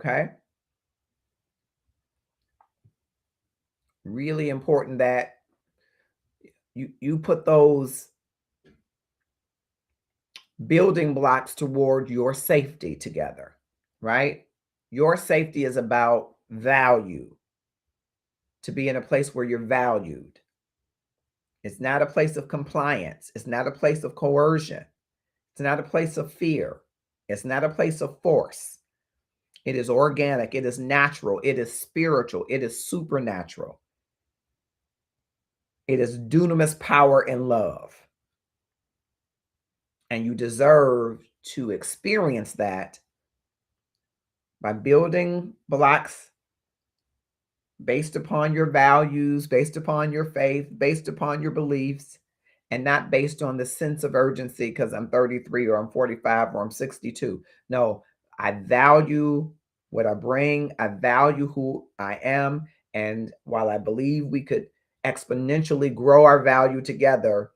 Okay? Really important that you put those building blocks toward your safety together, right? Your safety is about value, to be in a place where you're valued. It's not a place of compliance. It's not a place of coercion. It's not a place of fear. It's not a place of force. It is organic. It is natural. It is spiritual. It is supernatural. It is dunamis power and love. And you deserve to experience that by building blocks based upon your values, based upon your faith, based upon your beliefs, and not based on the sense of urgency because I'm 33 or I'm 45 or I'm 62. No, I value what I bring. I value who I am. And while I believe we could exponentially grow our value together,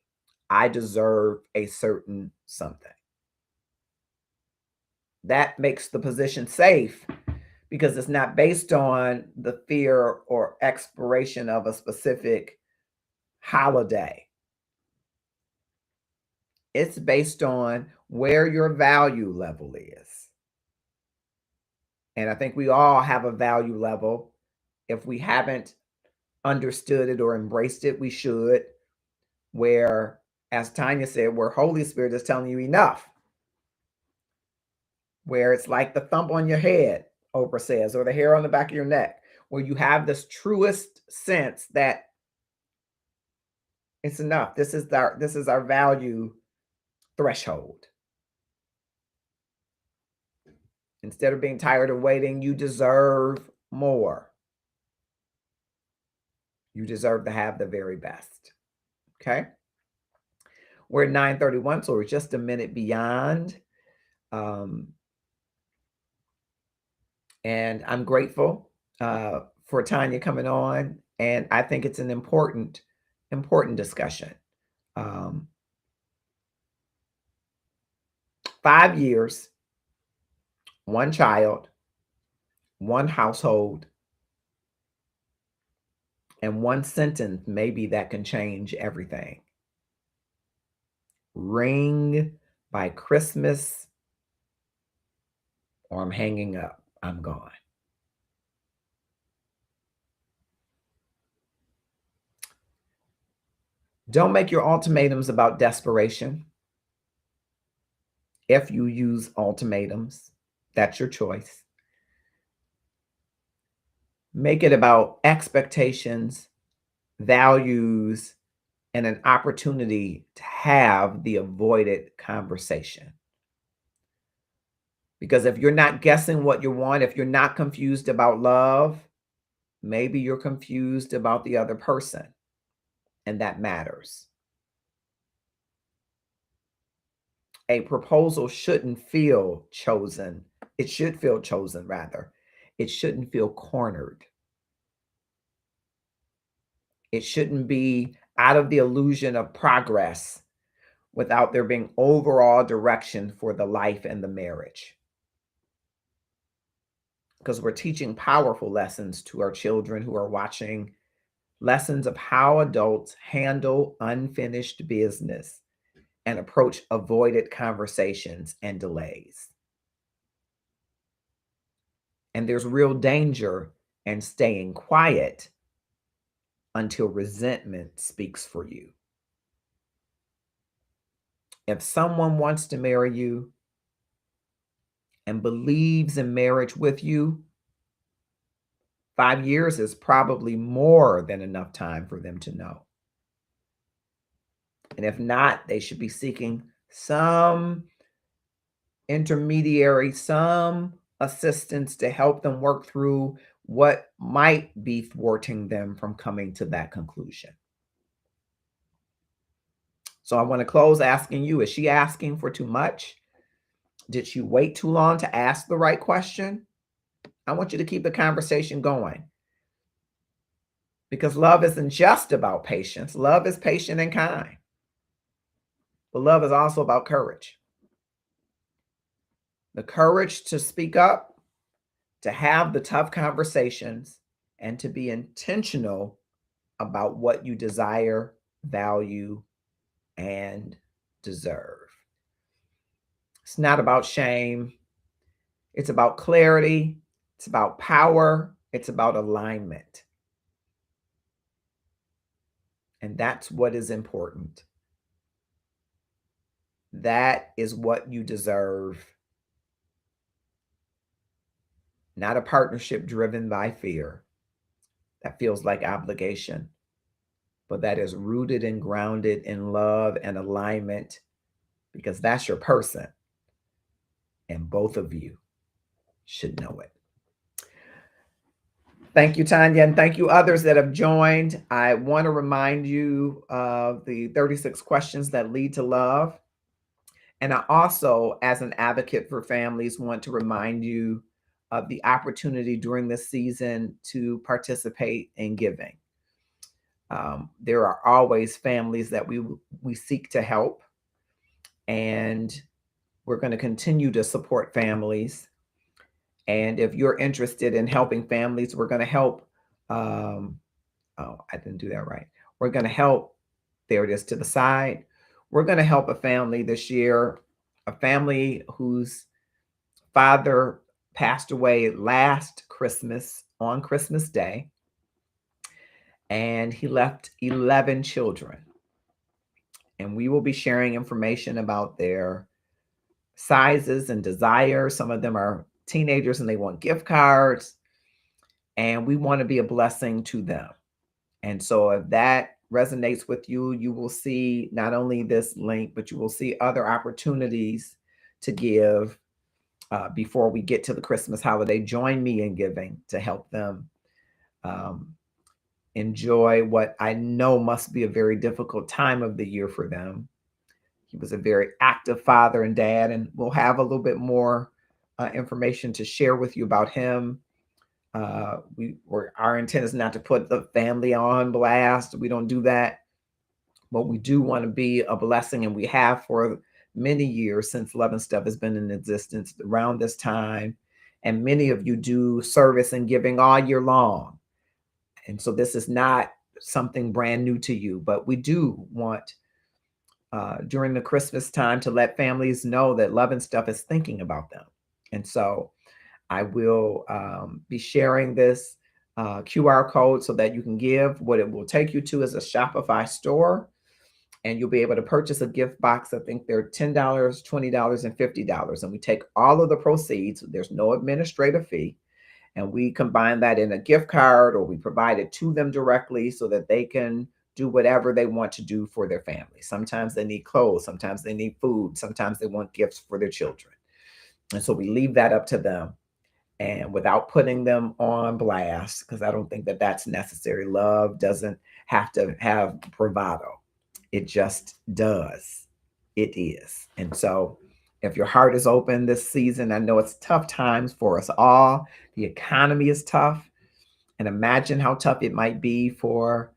I deserve a certain something. That makes the position safe because it's not based on the fear or expiration of a specific holiday. It's based on where your value level is. And I think we all have a value level. If we haven't understood it or embraced it, we should. Where, as Tanya said, where Holy Spirit is telling you enough. Where it's like the thump on your head, Oprah says, or the hair on the back of your neck, where you have this truest sense that it's enough. This is our value threshold. Instead of being tired of waiting, you deserve more. You deserve to have the very best. Okay? We're at 9:31, so we're just a minute beyond. And I'm grateful for Tanya coming on. And I think it's an important discussion. 5 years, 1 child, 1 household, and 1 sentence maybe that can change everything. Ring by Christmas, or I'm hanging up. I'm gone. Don't make your ultimatums about desperation. If you use ultimatums, that's your choice. Make it about expectations, values, and an opportunity to have the avoided conversation. Because if you're not guessing what you want, if you're not confused about love, maybe you're confused about the other person, and that matters. A proposal shouldn't feel chosen. It should feel chosen, rather. It shouldn't feel cornered. It shouldn't be out of the illusion of progress without there being overall direction for the life and the marriage. Because we're teaching powerful lessons to our children who are watching, lessons of how adults handle unfinished business and approach avoided conversations and delays. And there's real danger in staying quiet until resentment speaks for you. If someone wants to marry you and believes in marriage with you, 5 years is probably more than enough time for them to know. And if not, they should be seeking some intermediary, some assistance to help them work through what might be thwarting them from coming to that conclusion. So I want to close asking you, is she asking for too much? Did she wait too long to ask the right question? I want you to keep the conversation going, because love isn't just about patience. Love is patient and kind. But love is also about courage. The courage to speak up, to have the tough conversations, and to be intentional about what you desire, value, and deserve. It's not about shame. It's about clarity. It's about power. It's about alignment. And that's what is important. That is what you deserve. Not a partnership driven by fear that feels like obligation, but that is rooted and grounded in love and alignment, because that's your person. And both of you should know it. Thank you, Tanya, and thank you others that have joined. I want to remind you of the 36 questions that lead to love. And I also, as an advocate for families, want to remind you of the opportunity during this season to participate in giving. There are always families that we seek to help, and we're going to continue to support families. And if you're interested in helping families, we're going to help. Oh, I didn't do that right. We're going to help. There it is to the side. We're going to help a family this year, a family whose father passed away last Christmas, on Christmas Day, and he left 11 children. And we will be sharing information about their sizes and desires. Some of them are teenagers and they want gift cards, and we want to be a blessing to them. And so if that resonates with you, you will see not only this link, but you will see other opportunities to give before we get to the Christmas holiday. Join me in giving to help them enjoy what I know must be a very difficult time of the year for them. He was a very active father and dad, and we'll have a little bit more information to share with you about him. Our intent is not to put the family on blast. We don't do that, but we do want to be a blessing, and we have for many years since Love and Stuff has been in existence around this time. And many of you do service and giving all year long. And so this is not something brand new to you, but we do want during the Christmas time to let families know that Love and Stuff is thinking about them. And so I will be sharing this QR code so that you can give. What it will take you to is a Shopify store, and you'll be able to purchase a gift box. I think they're $10, $20, and $50. And we take all of the proceeds. There's no administrative fee. And we combine that in a gift card, or we provide it to them directly so that they can do whatever they want to do for their family. Sometimes they need clothes. Sometimes they need food. Sometimes they want gifts for their children. And so we leave that up to them, and without putting them on blast, because I don't think that that's necessary. Love doesn't have to have bravado. It just does. It is. And so if your heart is open this season, I know it's tough times for us all. The economy is tough. And imagine how tough it might be for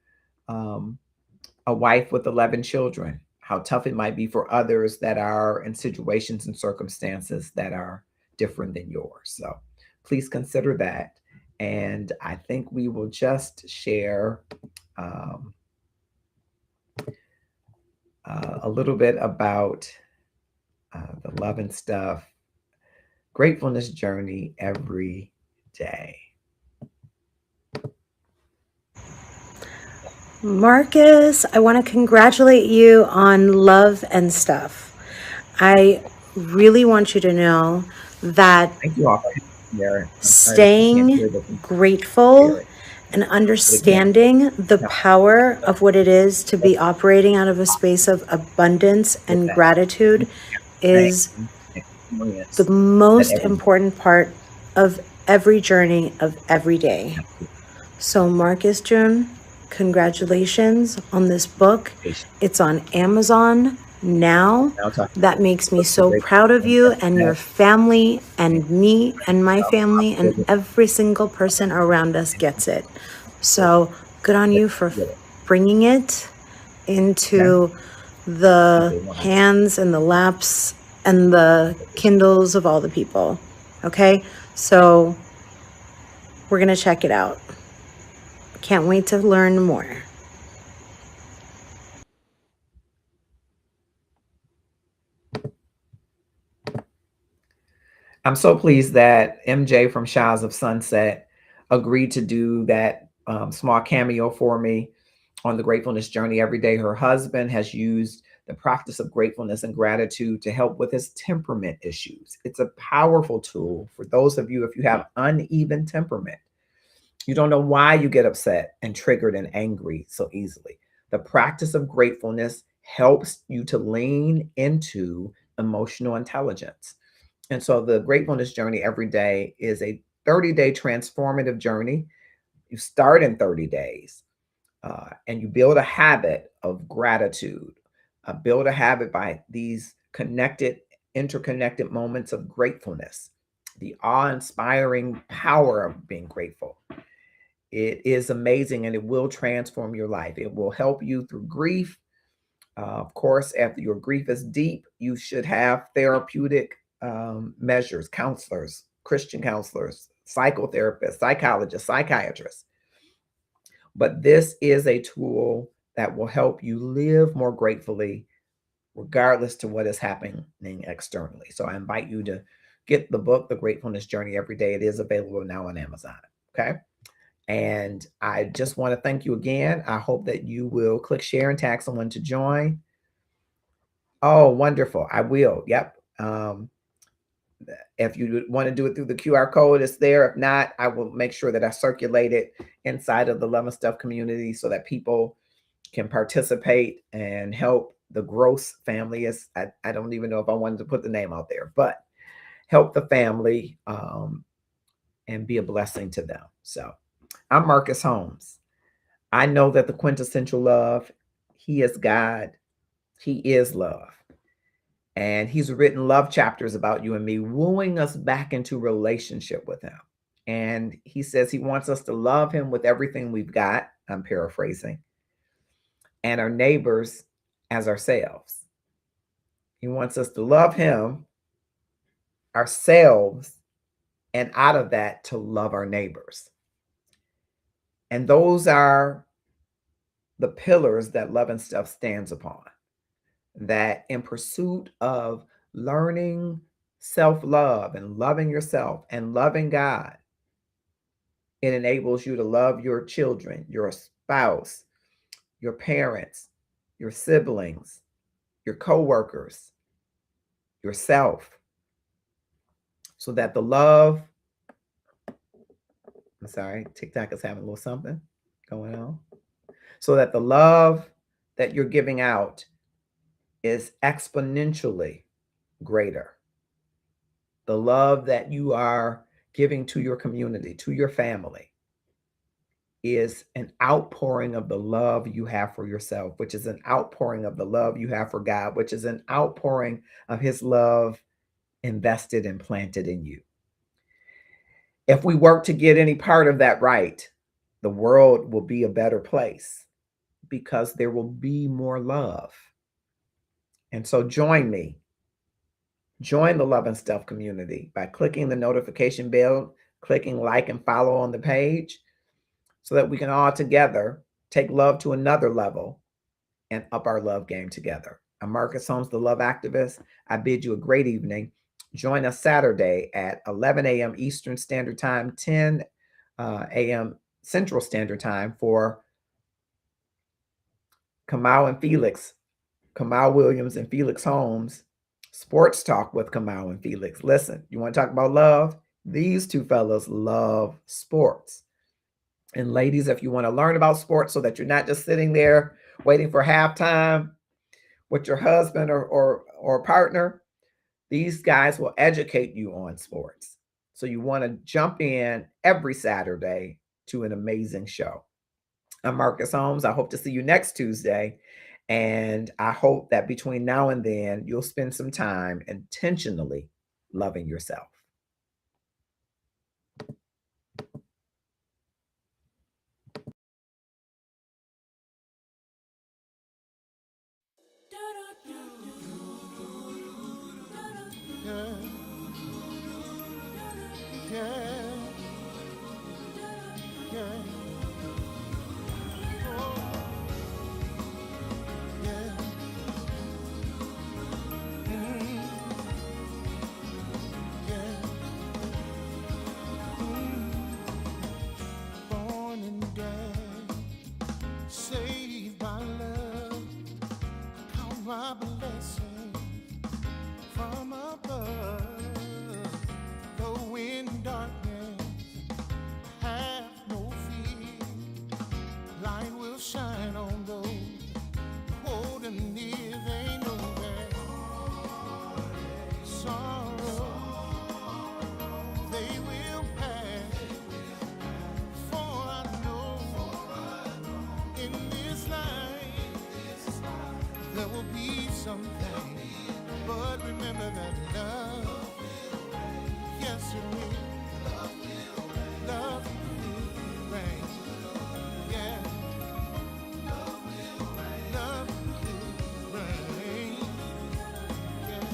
a wife with 11 children, how tough it might be for others that are in situations and circumstances that are different than yours. So please consider that. And I think we will just share a little bit about the Love and Stuff gratefulness journey every day. Marcus, I want to congratulate you on Love and Stuff. I really want you to know that Thank you all for having me there. staying grateful and understanding the power of what it is to be operating out of a space of abundance and gratitude is the most important part of every journey of every day. So Marcus June, congratulations on this book. It's on Amazon now. That makes me so proud of you and your family and me and my family, and every single person around us gets it. So good on you for bringing it into the hands and the laps and the Kindles of all the people. Okay, so we're gonna check it out. Can't wait to learn more. I'm so pleased that MJ from Shires of Sunset agreed to do that small cameo for me on the gratefulness journey every day. Her husband has used the practice of gratefulness and gratitude to help with his temperament issues. It's a powerful tool for those of you, if you have uneven temperament, you don't know why you get upset and triggered and angry so easily. The practice of gratefulness helps you to lean into emotional intelligence. And so the gratefulness journey every day is a 30-day transformative journey. You start in 30 days and you build a habit of gratitude. Build a habit by these interconnected moments of gratefulness, the awe-inspiring power of being grateful. It is amazing and it will transform your life. It will help you through grief. Of course, after your grief is deep, you should have therapeutic measures, counselors, Christian counselors, psychotherapists, psychologists, psychiatrists. But this is a tool that will help you live more gratefully, regardless to what is happening externally. So I invite you to get the book, The Gratefulness Journey Every Day. It is available now on Amazon. Okay. And I just want to thank you again. I hope that you will click share and tag someone to join. Oh, wonderful. I will. Yep. If you want to do it through the QR code, it's there. If not, I will make sure that I circulate it inside of the Love and Stuff community so that people can participate and help the Gross family. I don't even know if I wanted to put the name out there, but help the family and be a blessing to them. So I'm Marcus Holmes. I know that the quintessential love, he is God. He is love. And he's written love chapters about you and me, wooing us back into relationship with him. And he says he wants us to love him with everything we've got. I'm paraphrasing. And our neighbors as ourselves. He wants us to love him, ourselves, and out of that to love our neighbors. And those are the pillars that Love and Stuff stands upon. That in pursuit of learning self-love and loving yourself and loving God, it enables you to love your children, your spouse, your parents, your siblings, your coworkers, yourself, so that the love, I'm sorry, TikTok is having a little something going on, so that the love that you're giving out is exponentially greater. The love that you are giving to your community, to your family, is an outpouring of the love you have for yourself, which is an outpouring of the love you have for God, which is an outpouring of his love invested and planted in you. If we work to get any part of that right, the world will be a better place because there will be more love. And so join me. Join the Love and Stuff community by clicking the notification bell, clicking like and follow on the page so that we can all together take love to another level and up our love game together. I'm Marcus Holmes, the Love Activist. I bid you a great evening. Join us Saturday at 11 a.m. Eastern Standard Time, 10 a.m. Central Standard Time for Kamau and Felix, Kamau Williams and Felix Holmes, Sports Talk with Kamau and Felix. Listen, you want to talk about love? These two fellas love sports. And ladies, if you want to learn about sports so that you're not just sitting there waiting for halftime with your husband or partner, These guys will educate you on sports. So you want to jump in every Saturday to an amazing show. I'm Marcus Holmes. I hope to see you next Tuesday. And I hope that between now and then, you'll spend some time intentionally loving yourself. My blessing from above, though in darkness, have no fear. Light will shine on those old and near. They know that sorrow they will pass. For I know in this life there will be something, but remember that love, yes it will, love will reign, yeah, love will reign, yeah,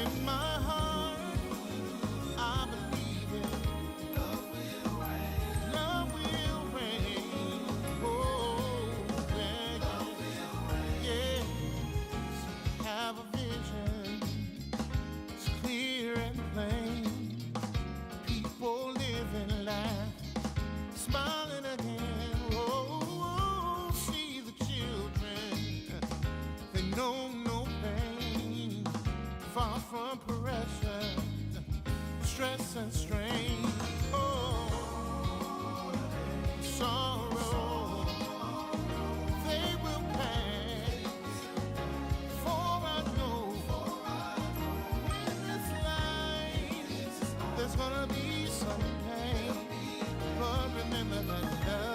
in my heart, I believe it, love will reign, oh, yeah. Have a vision, it's clear and plain. People living life, smiling again. Oh, see the children, they know no pain. Far from pressure, stress and strain. Oh, sorrow, they will pass. For I know in this life there's gonna be some pain, but remember that love